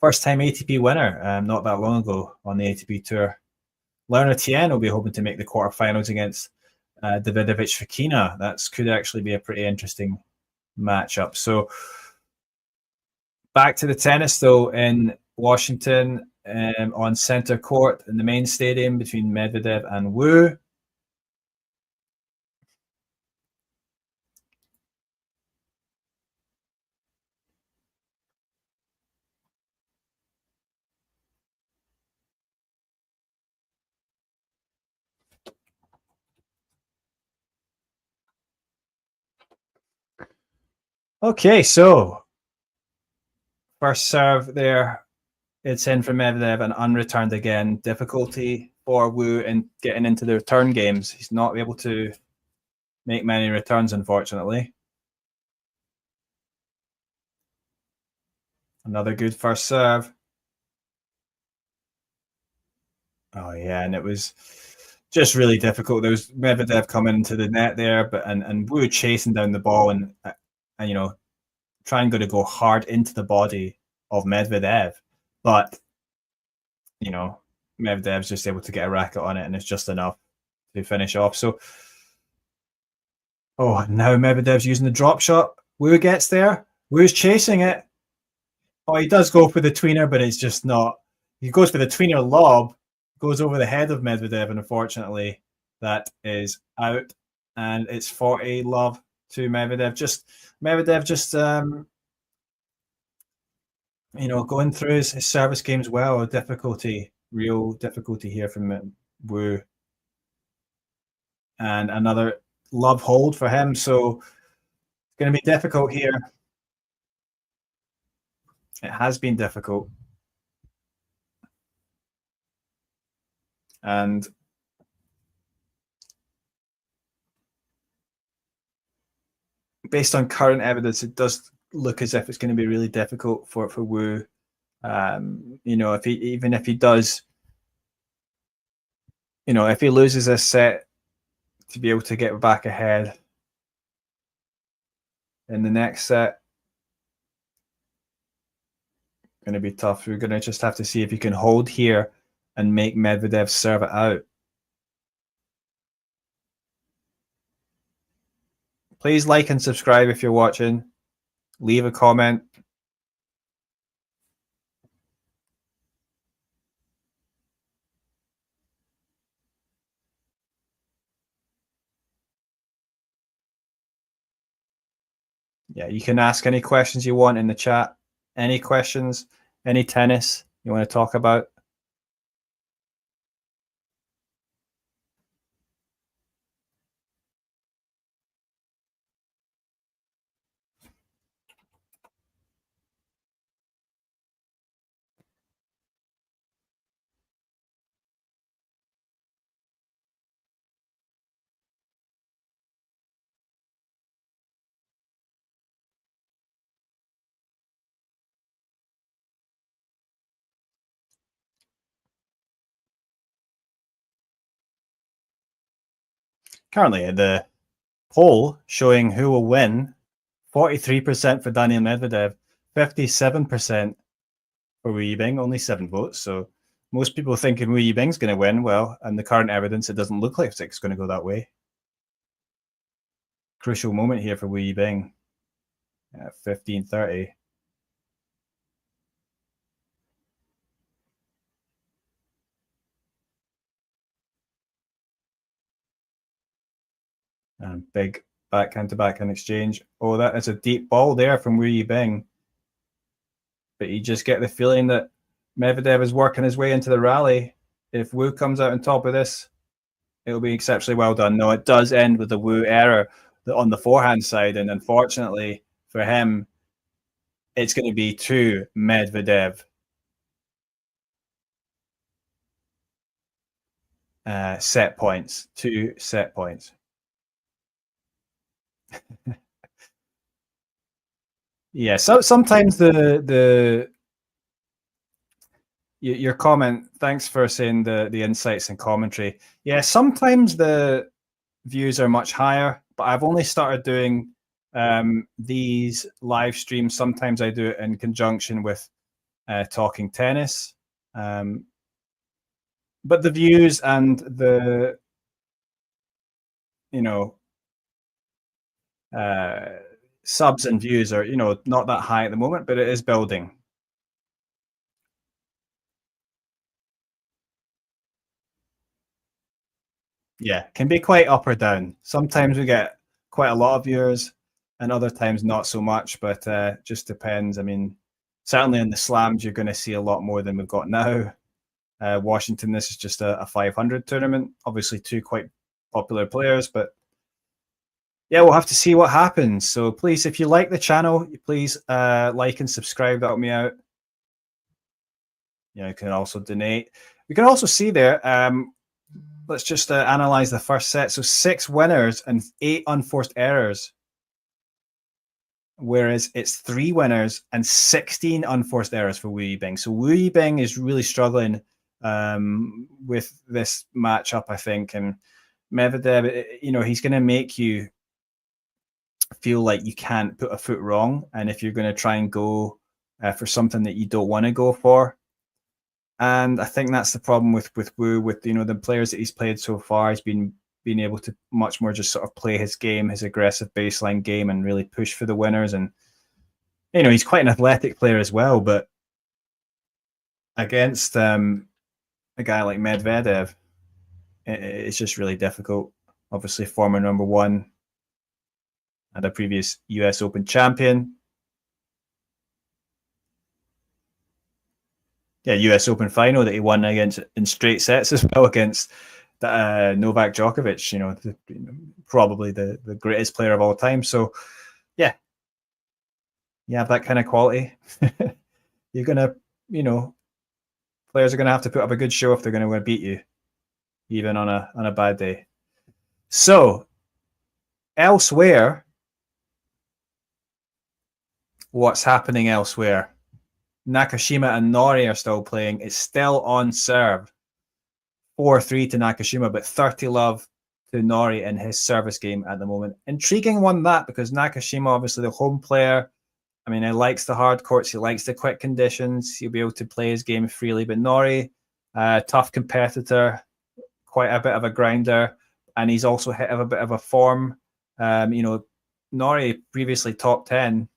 first time ATP winner, not that long ago on the ATP Tour. Lerner Tien will be hoping to make the quarterfinals against Davidovich Fekina. That could actually be a pretty interesting matchup. So back to the tennis, though, in Washington on center court in the main stadium between Medvedev and Wu. Okay, so first serve there, it's in for Medvedev and unreturned again. Difficulty for Wu in getting into the return games. He's not able to make many returns, unfortunately. Another good first serve. Oh yeah, and it was just really difficult. There was Medvedev coming into the net there, but and Wu chasing down the ball and trying to go hard into the body of Medvedev, but Medvedev's just able to get a racket on it, and it's just enough to finish off. So, now Medvedev's using the drop shot. Wu gets there. Wu's chasing it. Oh, he does go for the tweener, but it's just not. He goes for the tweener lob, goes over the head of Medvedev, and unfortunately, that is out. And it's 40-love to Medvedev. Medvedev just going through his service games well. Real difficulty here from Wu. And another love hold for him. So it's going to be difficult here. It has been difficult. And based on current evidence, it does look as if it's going to be really difficult for Wu. Even if he does, if he loses this set, to be able to get back ahead in the next set, going to be tough. We're going to just have to see if he can hold here and make Medvedev serve it out. Please like and subscribe if you're watching. Leave a comment. Yeah, you can ask any questions you want in the chat. Any questions, any tennis you want to talk about. Currently, the poll showing who will win, 43% for Daniil Medvedev, 57% for Wu Yibing, only 7 votes. So most people thinking Wu Yibing's going to win. Well, and the current evidence, it doesn't look like it's going to go that way. Crucial moment here for Wu Yibing at 15:30. And big backhand to backhand exchange. Oh, that is a deep ball there from Wu Yibing. But you just get the feeling that Medvedev is working his way into the rally. If Wu comes out on top of this, it'll be exceptionally well done. No, it does end with a Wu error on the forehand side. And unfortunately for him, it's going to be 2 Medvedev set points. 2 set points. Yeah, so sometimes your comment, thanks for saying the insights and commentary. Yeah, sometimes the views are much higher, but I've only started doing these live streams. Sometimes I do it in conjunction with talking tennis. But the views and the subs and views are not that high at the moment, but it is building. Yeah, can be quite up or down. Sometimes we get quite a lot of viewers, and other times not so much. But just depends. I mean, certainly in the slams, you're going to see a lot more than we've got now. Washington, this is just a 500 tournament. Obviously, 2 quite popular players, but yeah, we'll have to see what happens. So please, if you like the channel, please like and subscribe. That'll help me out. You can also donate. We can also see there. Let's just analyze the first set. So 6 winners and 8 unforced errors, whereas it's 3 winners and 16 unforced errors for Wu Yibing. So Wu Yibing is really struggling with this matchup, I think. And Medvedev, he's going to make you feel like you can't put a foot wrong. And if you're going to try and go for something that you don't want to go for. And I think that's the problem with Wu, with the players that he's played so far. He's been able to much more just sort of play his game, his aggressive baseline game, and really push for the winners. And he's quite an athletic player as well. But against a guy like Medvedev, it's just really difficult. Obviously, former number 1 and a previous US Open champion. Yeah, US Open final that he won against in straight sets as well against Novak Djokovic, probably the greatest player of all time. So, yeah, you have that kind of quality. You're going to, players are going to have to put up a good show if they're going to beat you. even on a bad day. So elsewhere, what's happening elsewhere? Nakashima and Nori are still playing. It's still on serve. 4-3 to Nakashima, but 30 love to Nori in his service game at the moment. Intriguing one, that, because Nakashima, obviously the home player. I mean, he likes the hard courts. He likes the quick conditions. He'll be able to play his game freely. But Nori, tough competitor, quite a bit of a grinder, and he's also hit a bit of a form. Nori previously top 10,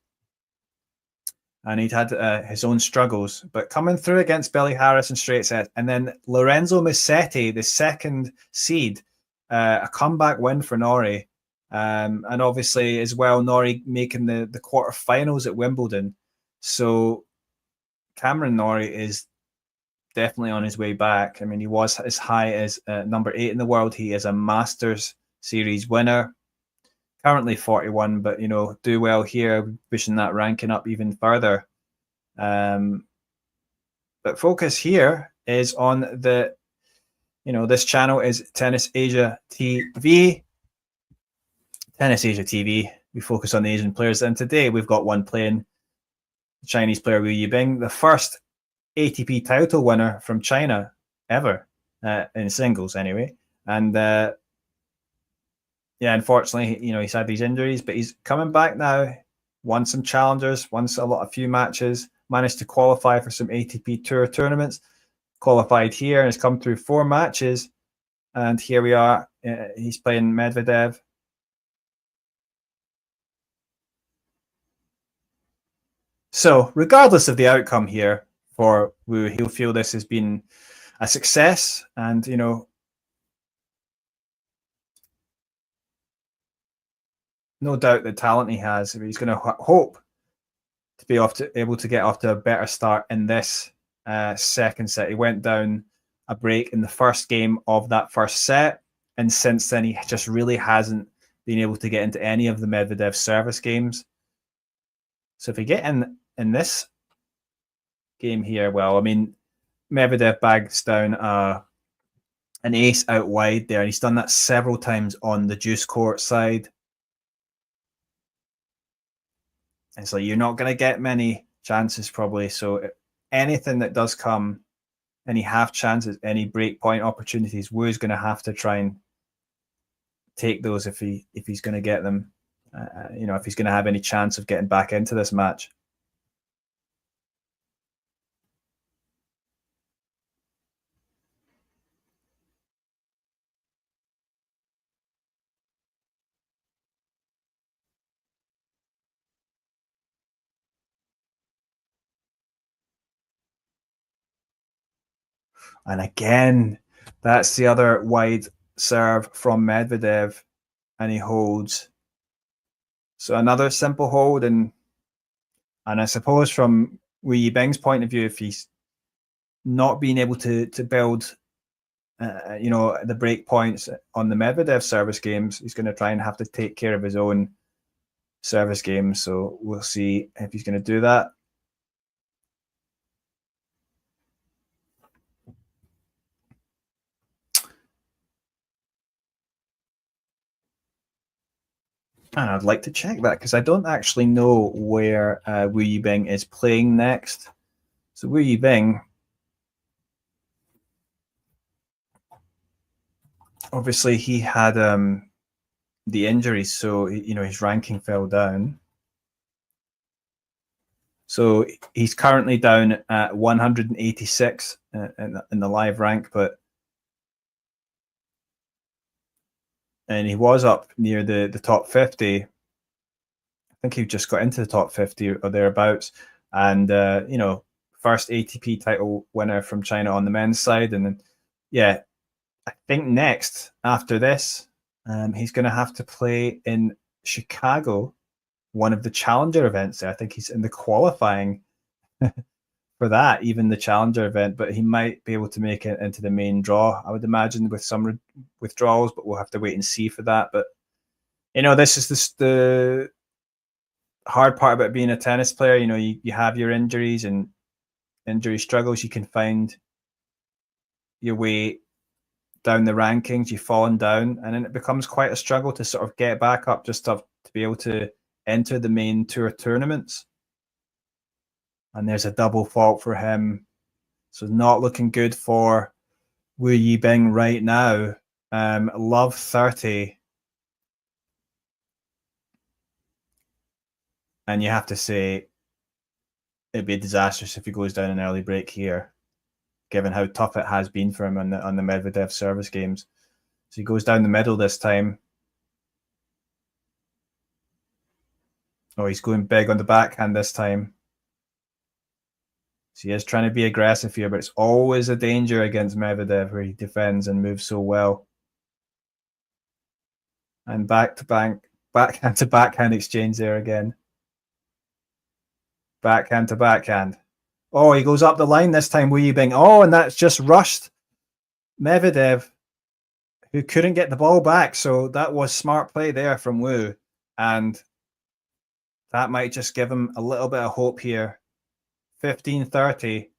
and he'd had his own struggles, but coming through against Billy Harris in straight sets, and then Lorenzo Musetti, the second seed, a comeback win for Nori, and obviously as well Nori making the quarterfinals at Wimbledon. So Cameron Norrie is definitely on his way back. I mean, he was as high as number 8 in the world. He is a Masters Series winner. Currently 41, but do well here, pushing that ranking up even further. But focus here is on this channel is Tennis Asia TV. Tennis Asia TV. We focus on the Asian players, and today we've got one playing, the Chinese player Wu Yibing, the first ATP title winner from China ever in singles, anyway, and. Unfortunately, he's had these injuries, but he's coming back now. Won some challengers, won a few matches, managed to qualify for some ATP Tour tournaments. Qualified here and has come through 4 matches, and here we are. He's playing Medvedev. So, regardless of the outcome here for Wu, he'll feel this has been a success, and no doubt the talent he has. He's going to hope to be able to get off to a better start in this second set. He went down a break in the first game of that first set, and since then he just really hasn't been able to get into any of the Medvedev service games. So if we get in this game here, well, I mean, Medvedev bags down an ace out wide there, and he's done that several times on the juice court side. And so you're not going to get many chances probably. So anything that does come, any half chances, any break point opportunities, Wu's going to have to try and take those if he's going to get them. If he's going to have any chance of getting back into this match. And again, that's the other wide serve from Medvedev, and he holds. So another simple hold, and I suppose from Wu Yibing's point of view, if he's not being able to build, the break points on the Medvedev service games, he's going to try and have to take care of his own service games. So we'll see if he's going to do that. And I'd like to check that because I don't actually know where Wu Yibing is playing next. So Wu Yibing, obviously he had the injuries, so his ranking fell down. So he's currently down at 186 in the live rank, and he was up near the top 50. I think he just got into the top 50 or thereabouts. And, first ATP title winner from China on the men's side. And then, I think next, after this, he's going to have to play in Chicago, one of the challenger events there. I think he's in the qualifying for that, even the challenger event, but he might be able to make it into the main draw, I would imagine, with some withdrawals, but we'll have to wait and see for that. But this is the hard part about being a tennis player. You have your injuries and injury struggles. You can find your way down the rankings, you've fallen down, and then it becomes quite a struggle to sort of get back up just to be able to enter the main tour tournaments. And there's a double fault for him. So not looking good for Wu Yibing right now. Love 30. And you have to say it'd be disastrous if he goes down an early break here, given how tough it has been for him on the Medvedev service games. So he goes down the middle this time. Oh, he's going big on the backhand this time. So he is trying to be aggressive here, but it's always a danger against Medvedev where he defends and moves so well. And backhand to backhand exchange there again. Backhand to backhand. Oh, he goes up the line this time, Wu Yibing. Oh, and that's just rushed Medvedev, who couldn't get the ball back. So that was smart play there from Wu. And that might just give him a little bit of hope here. 15-30.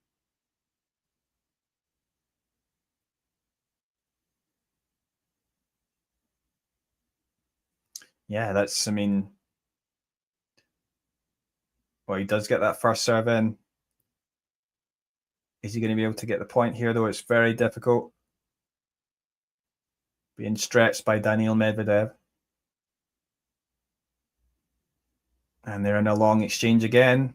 Yeah, that's, I mean, well, he does get that first serve in. Is he going to be able to get the point here, though? It's very difficult. Being stretched by Daniil Medvedev. And they're in a long exchange again.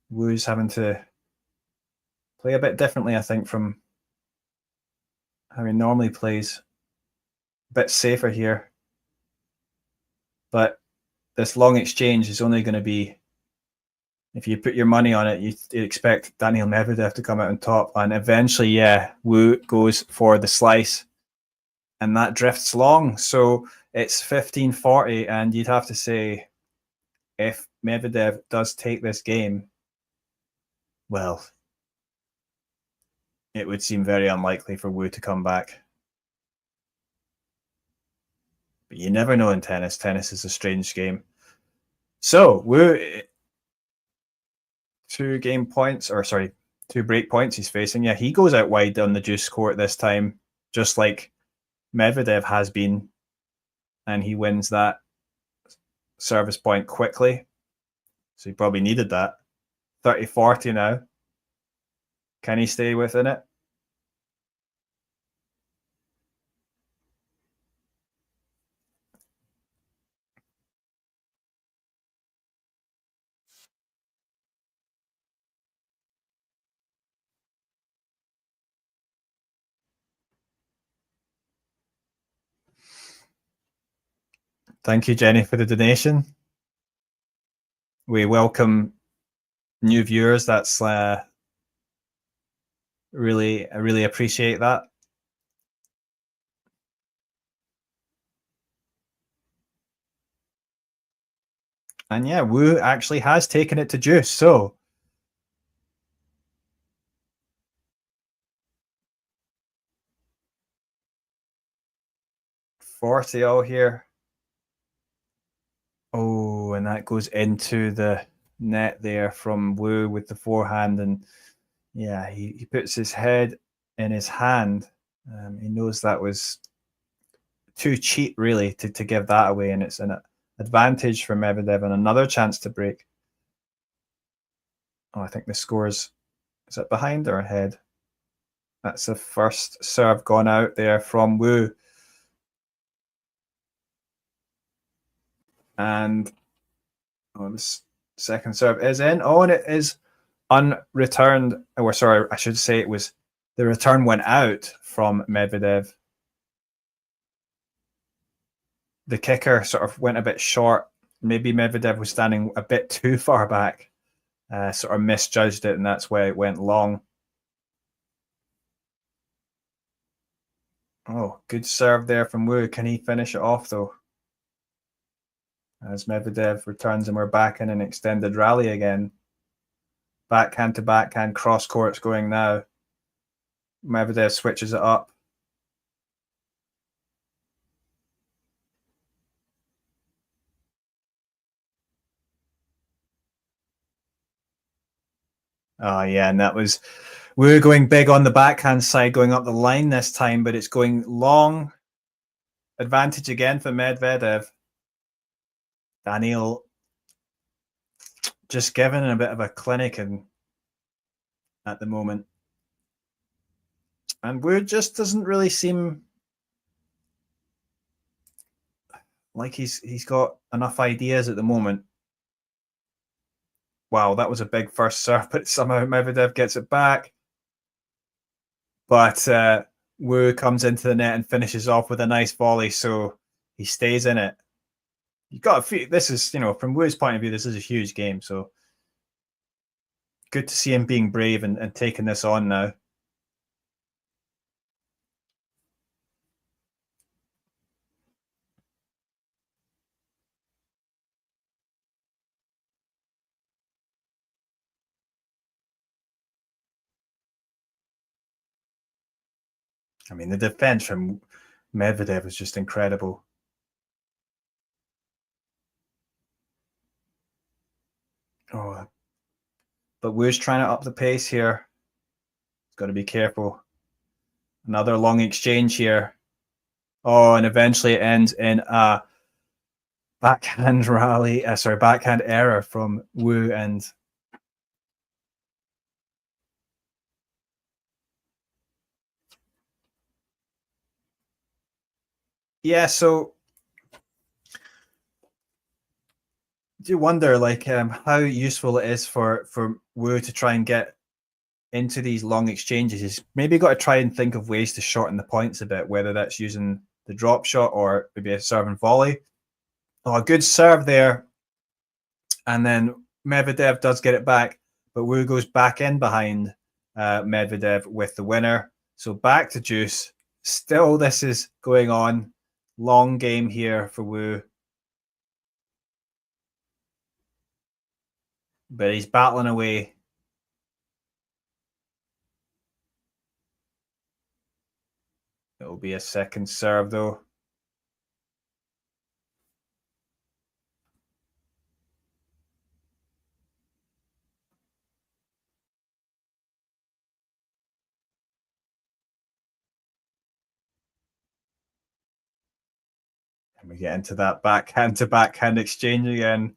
Wu's having to play a bit differently, I think, from how he normally plays. A bit safer here. But this long exchange is only going to be, if you put your money on it, you expect Daniil Medvedev to come out on top. And eventually, yeah, Wu goes for the slice. And that drifts long. So it's 15-40. And you'd have to say, if Medvedev does take this game, well, it would seem very unlikely for Wu to come back. But you never know in tennis. Tennis is a strange game. So, Wu, 2 break points he's facing. Yeah, he goes out wide on the juice court this time, just like Medvedev has been. And he wins that service point quickly. So he probably needed that. 30-40 now. Can he stay within it? Thank you, Jenny, for the donation. We welcome new viewers. That's I really appreciate that. And yeah, Wu actually has taken it to juice. So 40 all here. Oh, and that goes into the net there from Wu with the forehand. And yeah, he puts his head in his hand. He knows that was too cheap, really, to give that away. And it's an advantage for Medvedev and another chance to break. Oh, I think the score's, is it behind or ahead? That's the first serve gone out there from Wu. And this second serve is in. Oh, and it is unreturned. Or sorry, I should say it was the return went out from Medvedev. The kicker sort of went a bit short. Maybe Medvedev was standing a bit too far back, sort of misjudged it, and that's why it went long. Oh, good serve there from Wu. Can he finish it off, though? As Medvedev returns and we're back in an extended rally again. Backhand to backhand, cross courts going now. Medvedev switches it up. Oh yeah, and that was we were going big on the backhand side, going up the line this time, but it's going long. Advantage again for Medvedev. Daniil just giving a bit of a clinic at the moment. And Wu just doesn't really seem like he's got enough ideas at the moment. Wow, that was a big first serve, but somehow Medvedev gets it back. But Wu comes into the net and finishes off with a nice volley, so he stays in it. You got to feel this is, from Wu's point of view, this is a huge game. So good to see him being brave and taking this on now. I mean, the defense from Medvedev was just incredible. Oh, but Wu's trying to up the pace here. He's got to be careful. Another long exchange here. Oh, and eventually it ends in a backhand rally. Backhand error from Wu, and yeah. So do you wonder, how useful it is for Wu to try and get into these long exchanges? He's maybe got to try and think of ways to shorten the points a bit, whether that's using the drop shot or maybe a serve and volley. Oh, a good serve there. And then Medvedev does get it back, but Wu goes back in behind Medvedev with the winner. So back to juice. Still, this is going on. Long game here for Wu. But he's battling away. It'll be a second serve, though. And we get into that backhand to backhand exchange again.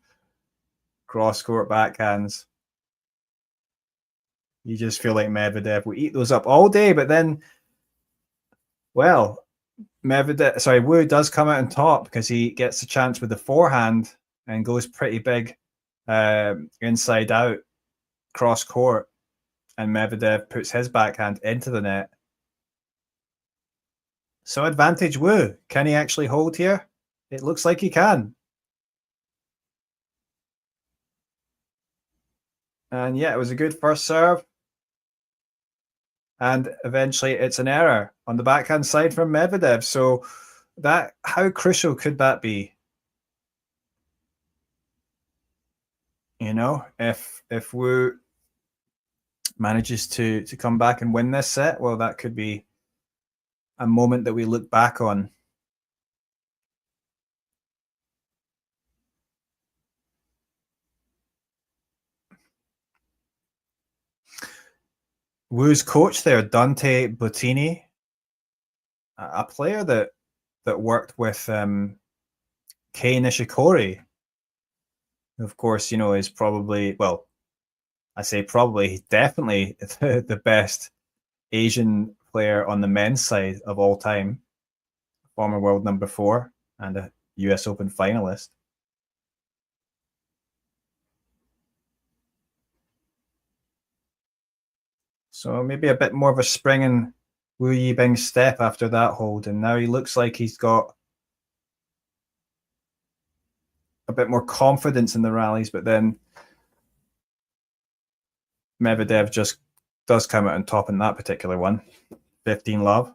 Cross court backhands. You just feel like Medvedev will eat those up all day, but then, well, Wu does come out on top because he gets the chance with the forehand and goes pretty big inside out cross court, and Medvedev puts his backhand into the net. So advantage Wu. Can he actually hold here? It looks like he can. And yeah, it was a good first serve. And eventually it's an error on the backhand side from Medvedev. So how crucial could that be? If Wu manages to come back and win this set, well, that could be a moment that we look back on. Wu's coach there, Dante Bottini, a player that worked with Kei Nishikori, who, of course, is probably, well, I say probably, he's definitely the best Asian player on the men's side of all time, former world number 4 and a US Open finalist. So maybe a bit more of a spring in Wu Yibing's step after that hold, and now he looks like he's got a bit more confidence in the rallies, but then Medvedev just does come out on top in that particular one. 15-love.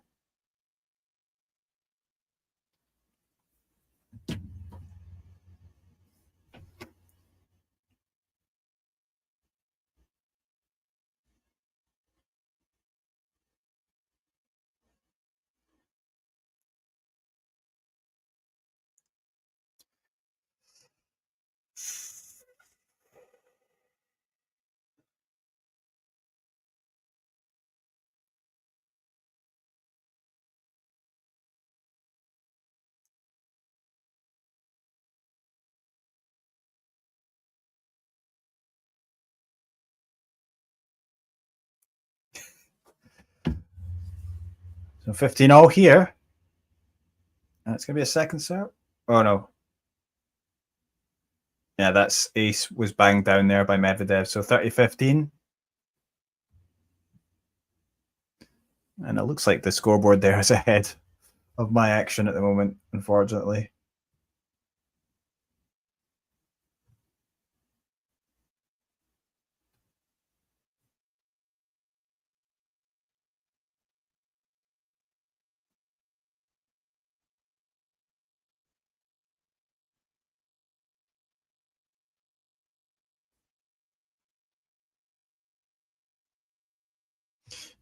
So 15-all here. And it's going to be a second serve. Oh, no. Yeah, that's ace was banged down there by Medvedev. So 30-15. And it looks like the scoreboard there is ahead of my action at the moment, unfortunately.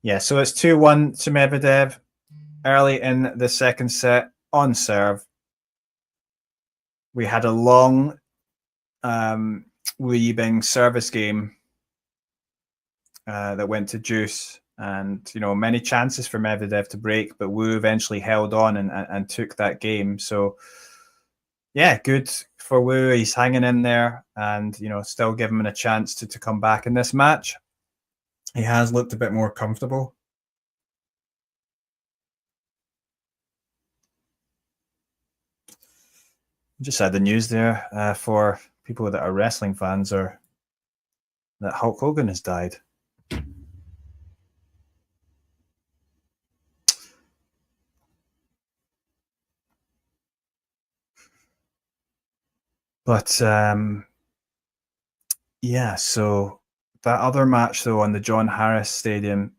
Yeah, so it's 2-1 to Medvedev early in the second set on serve. We had a long Wu Yibing service game that went to deuce, and many chances for Medvedev to break, but Wu eventually held on and took that game. So yeah, good for Wu. He's hanging in there, and still giving him a chance to come back in this match. He has looked a bit more comfortable. Just had the news there for people that are wrestling fans, or that Hulk Hogan has died. But yeah, so that other match though on the John Harris Stadium,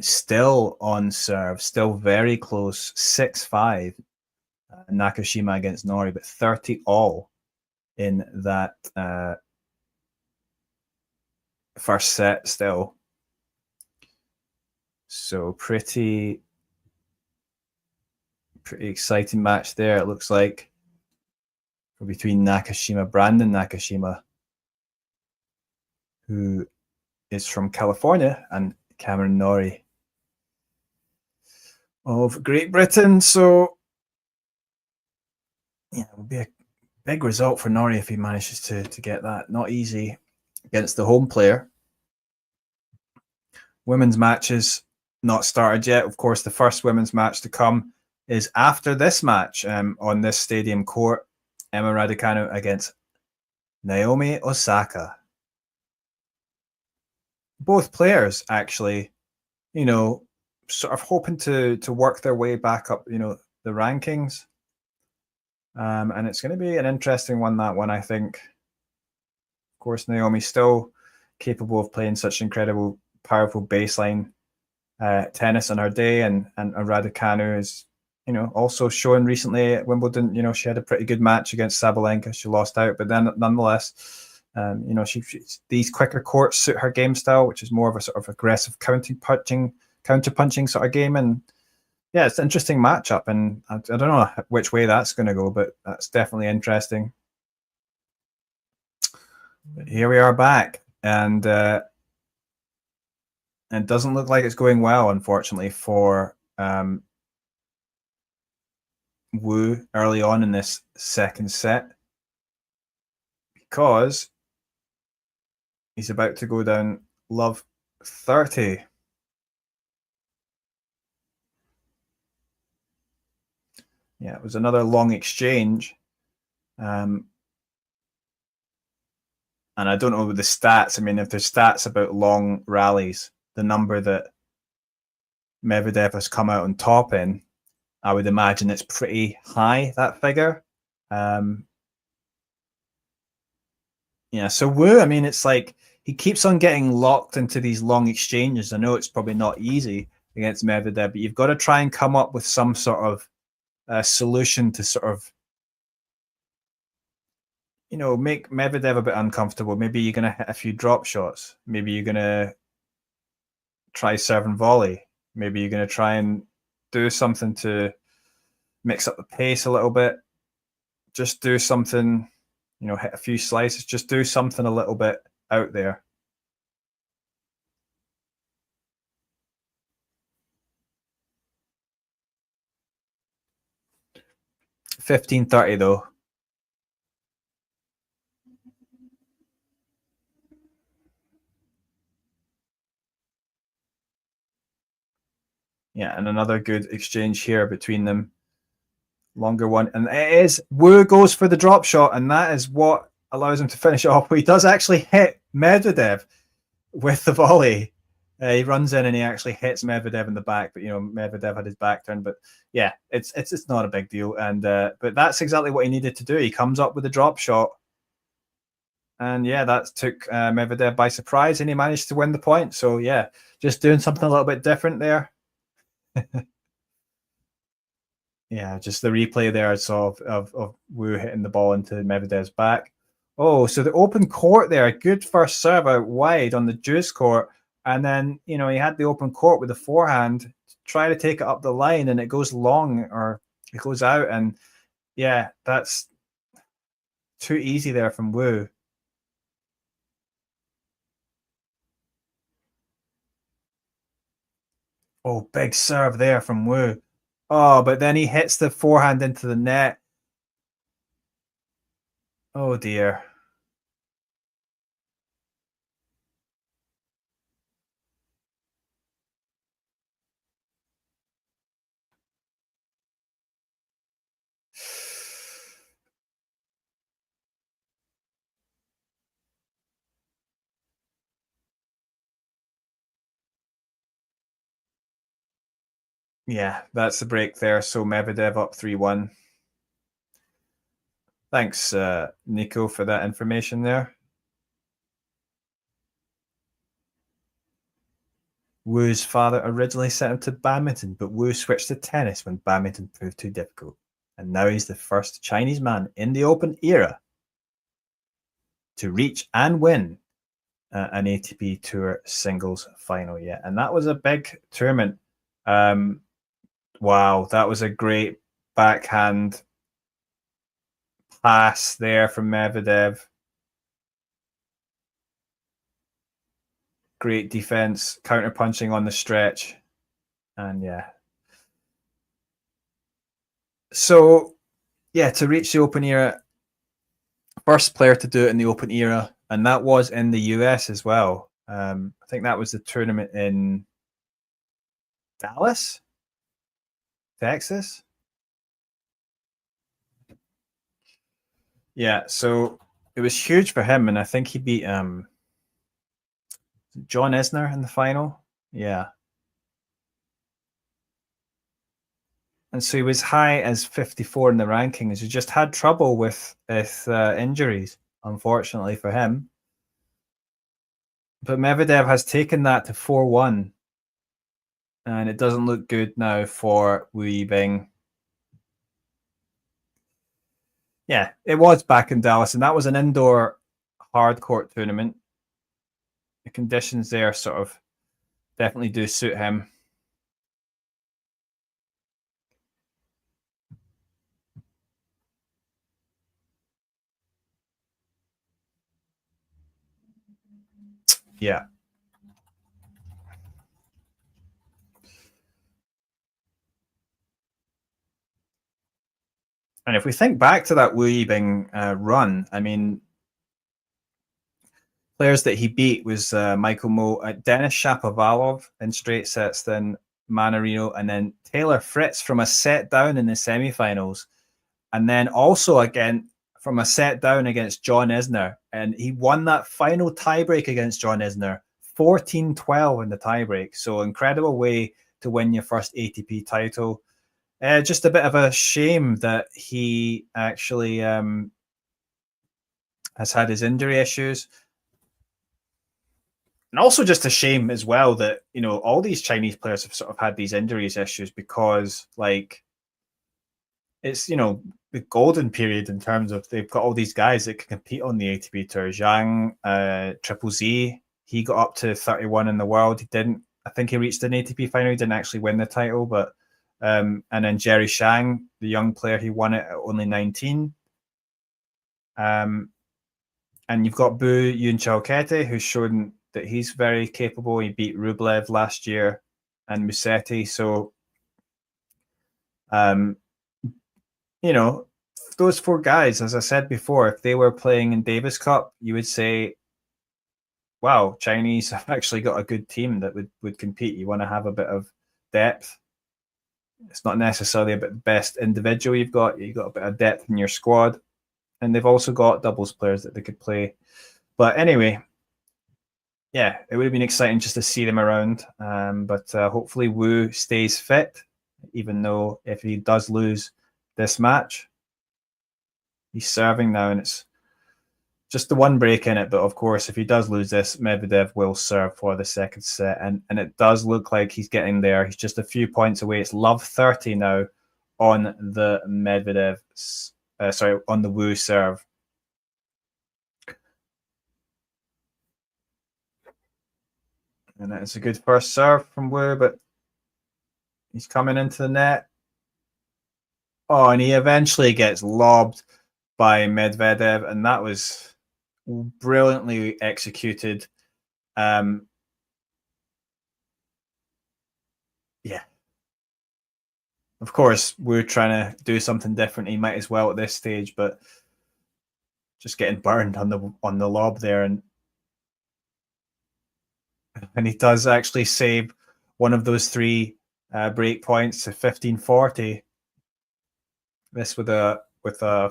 still on serve, still very close, 6-5. Nakashima against Nori, but 30-all in that first set still. So pretty exciting match there, it looks like, between Brandon Nakashima, who is from California, and Cameron Norrie of Great Britain. So yeah, it would be a big result for Norrie if he manages to get that. Not easy against the home player. Women's matches not started yet. Of course, the first women's match to come is after this match on this stadium court. Emma Raducanu against Naomi Osaka. Both players actually, sort of hoping to work their way back up, the rankings. And it's going to be an interesting one, that one, I think. Of course, Naomi's still capable of playing such incredible, powerful baseline tennis on her day, and Raducanu is, also shown recently at Wimbledon. She had a pretty good match against Sabalenka. She lost out, but then nonetheless, these quicker courts suit her game style, which is more of a sort of aggressive counter punching sort of game. And yeah, it's an interesting matchup, and I don't know which way that's going to go, but that's definitely interesting. But here we are back, and it doesn't look like it's going well, unfortunately, for Wu early on in this second set, because he's about to go down love 30. Yeah, it was another long exchange. And I don't know the stats. I mean, if there's stats about long rallies, the number that Medvedev has come out on top in, I would imagine it's pretty high, that figure. Yeah, so Wu, I mean, it's like he keeps on getting locked into these long exchanges. I know it's probably not easy against Medvedev, but you've got to try and come up with some sort of solution to sort of, make Medvedev a bit uncomfortable. Maybe you're going to hit a few drop shots. Maybe you're going to try serve and volley. Maybe you're going to try and do something to mix up the pace a little bit. Just do something, hit a few slices. Just do something a little bit out there. $15.30 though. and another good exchange here between them. Longer one, and it is Wu goes for the drop shot, and that is what allows him to finish it off. But he does actually hit Medvedev with the volley. He runs in and he actually hits Medvedev in the back, but Medvedev had his back turned. But yeah, it's not a big deal, and but that's exactly what he needed to do. He comes up with a drop shot, and yeah, that took Medvedev by surprise, and he managed to win the point. So yeah, just doing something a little bit different there. Yeah, just the replay there I saw of Wu hitting the ball into Medvedev's back. Oh, so the open court there, good first serve out wide on the juice court. And then, he had the open court with the forehand to try to take it up the line, and it goes long or it goes out. And yeah, that's too easy there from Wu. Oh, big serve there from Wu. Oh, but then he hits the forehand into the net. Oh, dear. Yeah, that's the break there. So Medvedev up 3-1. Thanks, Nico, for that information there. Wu's father originally sent him to badminton, but Wu switched to tennis when badminton proved too difficult. And now he's the first Chinese man in the Open era to reach and win an ATP Tour singles final yet. And that was a big tournament. Wow, that was a great backhand pass there from Medvedev. Great defense, counter-punching on the stretch. And yeah. So, yeah, to reach the Open era, first player to do it in the Open era, and that was in the US as well. I think that was the tournament in Dallas, Texas. Yeah, so it was huge for him, and I think he beat John Isner in the final. Yeah. And so he was high as 54 in the rankings. He just had trouble with injuries, unfortunately for him. But Medvedev has taken that to 4-1. And it doesn't look good now for Wu Yibing. Yeah, it was back in Dallas, and that was an indoor hard court tournament. The conditions there sort of definitely do suit him. Yeah. And if we think back to that Wu Yibing run, I mean, players that he beat was Michael Moe, Denis Shapovalov in straight sets, then Manarino, and then Taylor Fritz from a set down in the semifinals. And then also again from a set down against John Isner. And he won that final tiebreak against John Isner, 14-12 in the tiebreak. So incredible way to win your first ATP title. Just a bit of a shame that he actually has had his injury issues. And also just a shame as well that, all these Chinese players have sort of had these injuries issues because, like, it's, the golden period in terms of they've got all these guys that can compete on the ATP Tour. Zhang, Triple Z, he got up to 31 in the world. He didn't, I think he reached an ATP final. He didn't actually win the title, but and then Jerry Shang, the young player, he won it at only 19. And you've got Bu Yunchaokete, who's shown that he's very capable. He beat Rublev last year and Musetti. So, those four guys, as I said before, if they were playing in Davis Cup, you would say, wow, Chinese have actually got a good team that would compete. You want to have a bit of depth. It's not necessarily about the best individual you've got. You've got a bit of depth in your squad, and they've also got doubles players that they could play. But anyway, yeah, it would have been exciting just to see them around. But hopefully Wu stays fit, even though if he does lose this match, he's serving now, and it's just the one break in it. But of course, if he does lose this, Medvedev will serve for the second set, and it does look like he's getting there. He's just a few points away. It's love 30 now on the Medvedev, on the Wu serve. And it's a good first serve from Wu, but he's coming into the net. Oh, and he eventually gets lobbed by Medvedev, and that was brilliantly executed. Yeah. Of course, we're trying to do something different. He might as well at this stage, but just getting burned on the lob there, and he does actually save one of those three break points to 15-40. This with a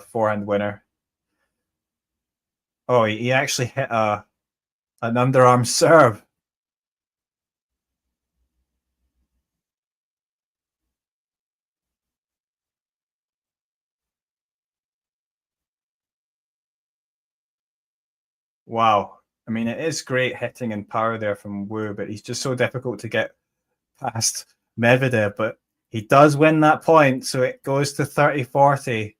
forehand winner. Oh, he actually hit an underarm serve. Wow. I mean, it is great hitting and power there from Wu, but he's just so difficult to get past Medvedev. But he does win that point, so it goes to 30-40.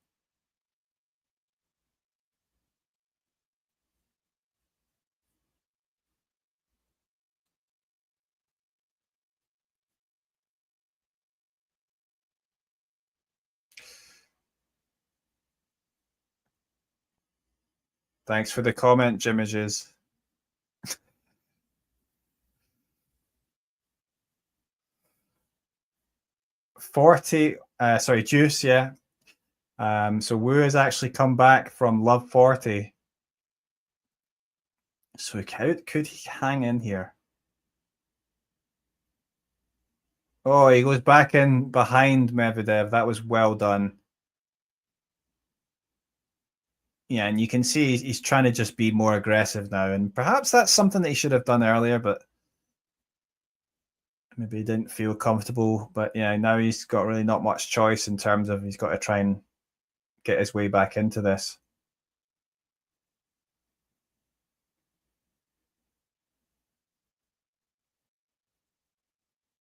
Thanks for the comment, Jimages. Juice, yeah. So Wu has actually come back from love 40. So how could he hang in here? Oh, he goes back in behind Medvedev. That was well done. Yeah, and you can see he's trying to just be more aggressive now, and perhaps that's something that he should have done earlier, but maybe he didn't feel comfortable. But yeah, now he's got really not much choice in terms of he's got to try and get his way back into this.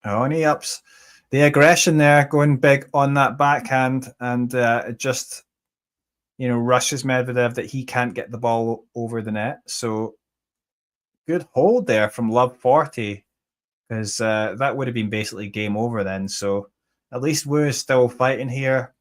Oh, and he ups the aggression there, going big on that backhand, and it just rushes Medvedev that he can't get the ball over the net. So good hold there from love 40, because that would have been basically game over then. So at least Wu is still fighting here.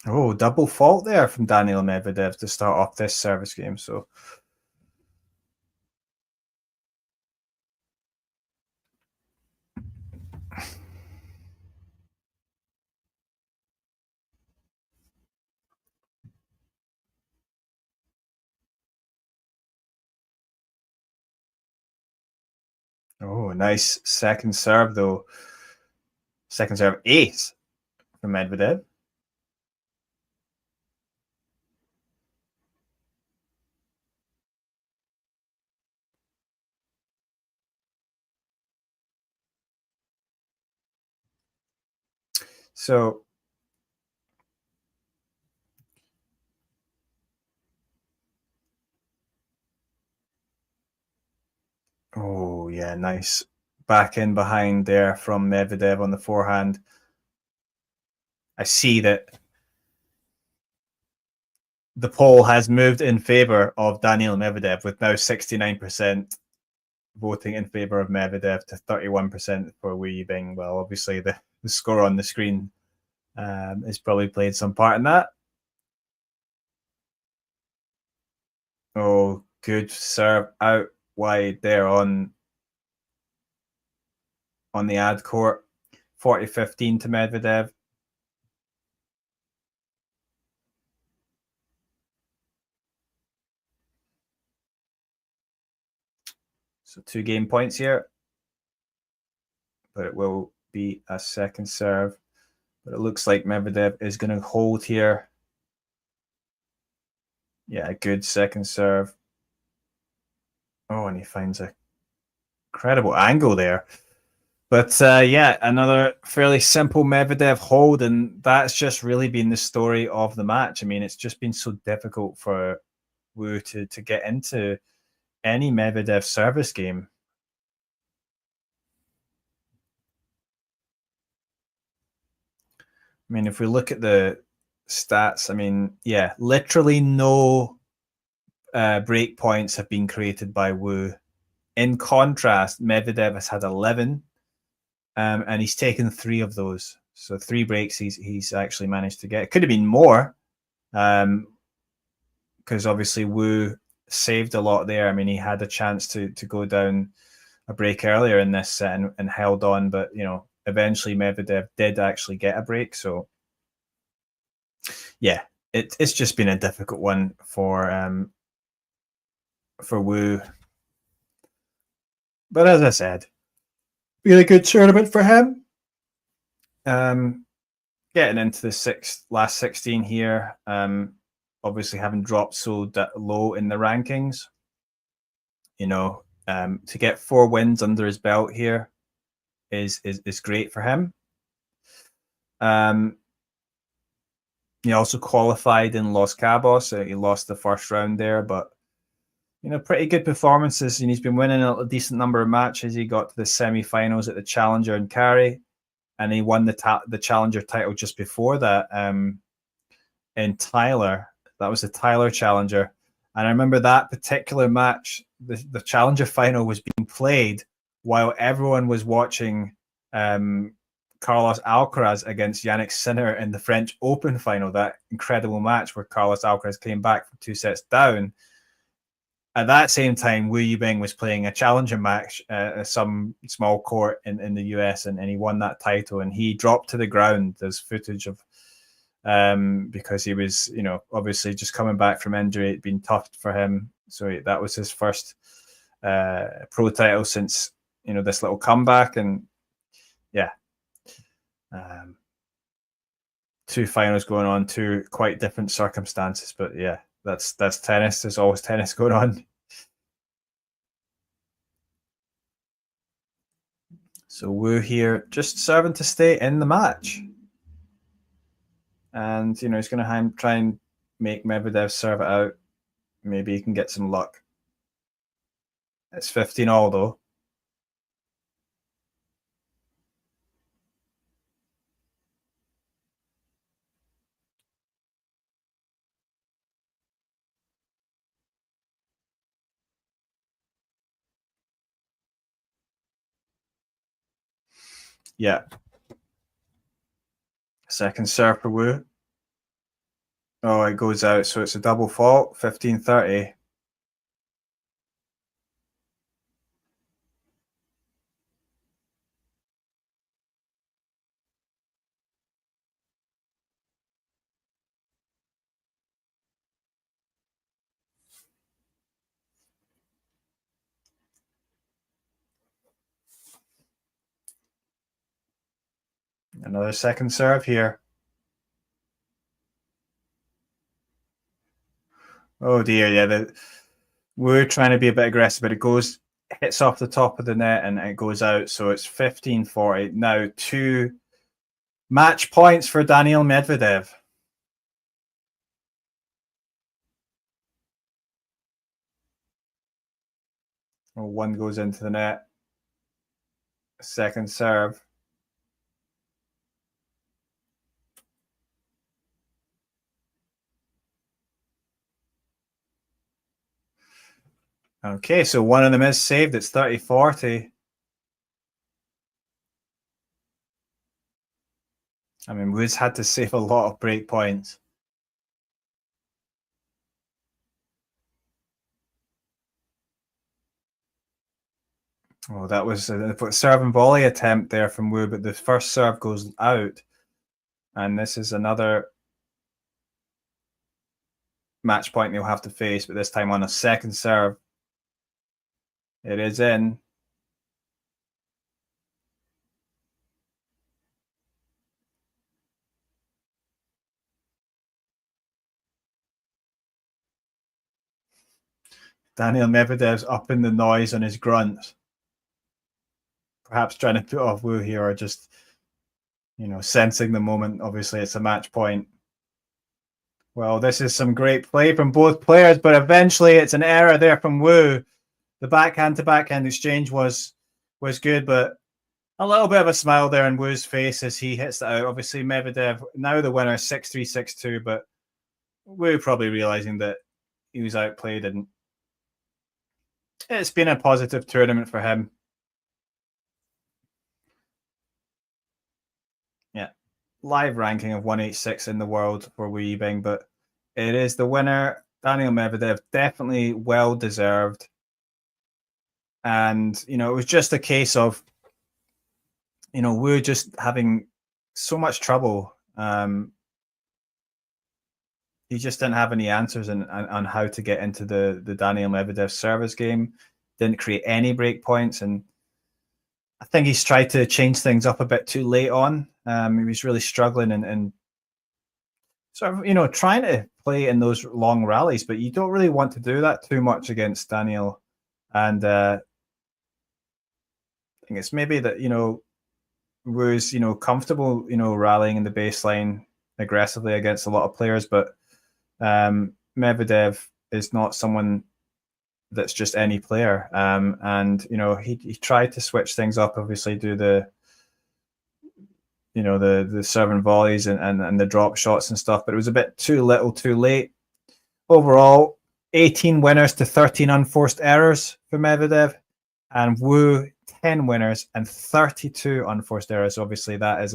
Oh, double fault there from Daniil Medvedev to start off this service game. So oh, nice second serve though. Second serve ace from Medvedev. So oh yeah, nice back in behind there from Medvedev on the forehand. I see that the poll has moved in favor of Daniil Medvedev, with now 69% voting in favor of Medvedev to 31% for Yibing. Well, obviously the score on the screen has probably played some part in that. Oh, good serve out wide there on on the ad court. 40-15 to Medvedev. So 2 game points here. But it will be a second serve. But it looks like Medvedev is going to hold here. Yeah, a good second serve. Oh, and he finds a incredible angle there. But yeah, another fairly simple Medvedev hold, and that's just really been the story of the match. I mean, it's just been so difficult for Wu to get into any Medvedev service game. I mean, if we look at the stats, I mean, yeah, literally no break points have been created by Wu. In contrast, Medvedev has had 11, and he's taken 3 of those. So 3 breaks he's actually managed to get. It could have been more, because obviously Wu saved a lot there. I mean, he had a chance to go down a break earlier in this set and held on, but eventually Medvedev did actually get a break. So yeah, it's just been a difficult one for Wu. But as I said, really good tournament for him. Getting into the last 16 here. Obviously having dropped so low in the rankings. To get 4 wins under his belt here is great for him. He also qualified in Los Cabos. He lost the first round there, but pretty good performances. And he's been winning a decent number of matches. He got to the semi-finals at the Challenger in Cari, and he won the Challenger title just before that in Tyler. That was the Tyler Challenger. And I remember that particular match, the Challenger final was being played while everyone was watching Carlos Alcaraz against Yannick Sinner in the French Open final, that incredible match where Carlos Alcaraz came back from 2 sets down. At that same time, Wu Yibing was playing a challenger match at some small court in the US, and he won that title, and he dropped to the ground. There's footage of because he was, obviously just coming back from injury. It'd been tough for him. So that was his first pro title since, this little comeback. And yeah, 2 finals going on, 2 quite different circumstances. But yeah, that's tennis. There's always tennis going on. So Wu here just serving to stay in the match. And, he's going to try and make Medvedev serve it out. Maybe he can get some luck. It's 15 all, though. Yeah. Second serve for Wu. Oh, it goes out, so it's a double fault, 15-30. Another second serve here. Oh dear, yeah. We're trying to be a bit aggressive, but it hits off the top of the net and it goes out. So it's 15-40. Now 2 match points for Daniil Medvedev. Oh, 1 goes into the net. Second serve. Okay, so 1 of them is saved. It's 30-40. I mean, Wu's had to save a lot of break points. Oh, that was a serve and volley attempt there from Wu, but the first serve goes out. And this is another match point they'll have to face, but this time on a second serve. It is in. Daniil Medvedev's up in the noise on his grunts. Perhaps trying to put off Wu here, or just, sensing the moment. Obviously, it's a match point. Well, this is some great play from both players, but eventually it's an error there from Wu. The backhand to backhand exchange was good, but a little bit of a smile there on Wu's face as he hits that out. Obviously, Medvedev, now the winner, 6-3, 6-2, but Wu probably realizing that he was outplayed, and it's been a positive tournament for him. Yeah, live ranking of 186 in the world for Wu Yibing, but it is the winner, Daniil Medvedev, definitely well deserved. And, it was just a case of, Wu just having so much trouble. He just didn't have any answers on how to get into the Daniil Medvedev service game. Didn't create any break points, and I think he's tried to change things up a bit too late on. He was really struggling and sort of, trying to play in those long rallies, but you don't really want to do that too much against Daniil. And I think it's maybe that, Wu's, comfortable, rallying in the baseline aggressively against a lot of players, but Medvedev is not someone that's just any player. And, he tried to switch things up, obviously do the serve and volleys and the drop shots and stuff, but it was a bit too little too late. Overall, 18 winners to 13 unforced errors for Medvedev, and Wu 10 winners and 32 unforced errors. Obviously, that is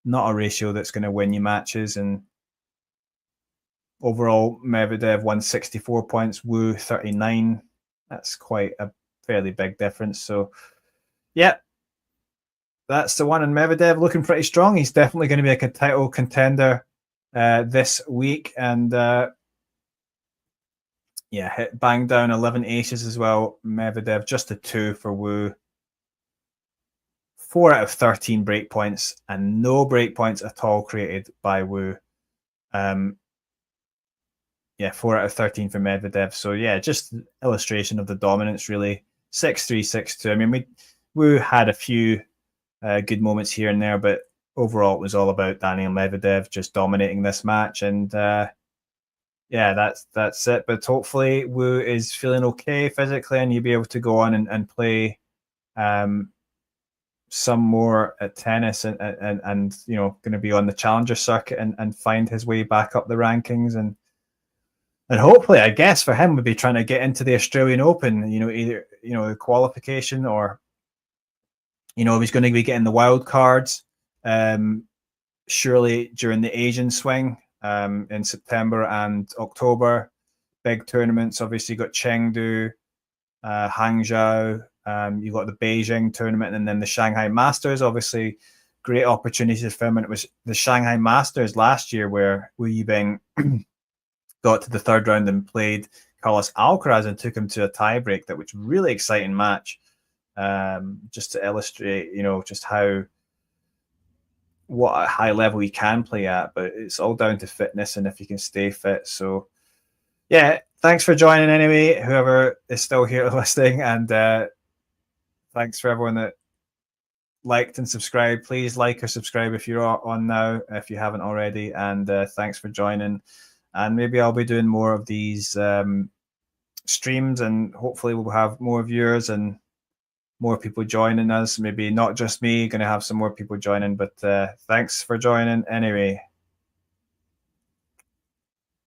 not a ratio that's going to win you matches. And overall, Medvedev won 64 points, Wu 39. That's quite a fairly big difference. So, yeah, that's the one. And Medvedev looking pretty strong. He's definitely going to be like a title contender this week. And hit bang down 11 aces as well. Medvedev just a 2 for Wu. 4 out of 13 break points, and no break points at all created by Wu. 4 out of 13 for Medvedev. So yeah, just illustration of the dominance, really. 6-3, 6-2. I mean, Wu had a few good moments here and there, but overall it was all about Daniil Medvedev just dominating this match. And that's it. But hopefully Wu is feeling okay physically, and you'll be able to go on and play some more at tennis and going to be on the challenger circuit and find his way back up the rankings, and hopefully, I guess for him would be trying to get into the Australian Open, either the qualification, or if he's going to be getting the wild cards, surely during the Asian swing in September and October. Big tournaments, obviously you got Chengdu, Hangzhou, you got the Beijing tournament, and then the Shanghai Masters. Obviously, great opportunities for him. And it was the Shanghai Masters last year where Wu Yibing got to the third round and played Carlos Alcaraz and took him to a tiebreak. That was a really exciting match. Just to illustrate, just what a high level he can play at. But it's all down to fitness and if you can stay fit. So, yeah, thanks for joining anyway, whoever is still here listening. And thanks for everyone that liked and subscribed. Please like or subscribe if you're on now, if you haven't already. And thanks for joining. And maybe I'll be doing more of these streams, and hopefully we'll have more viewers and more people joining us. Maybe not just me, going to have some more people joining. But thanks for joining anyway.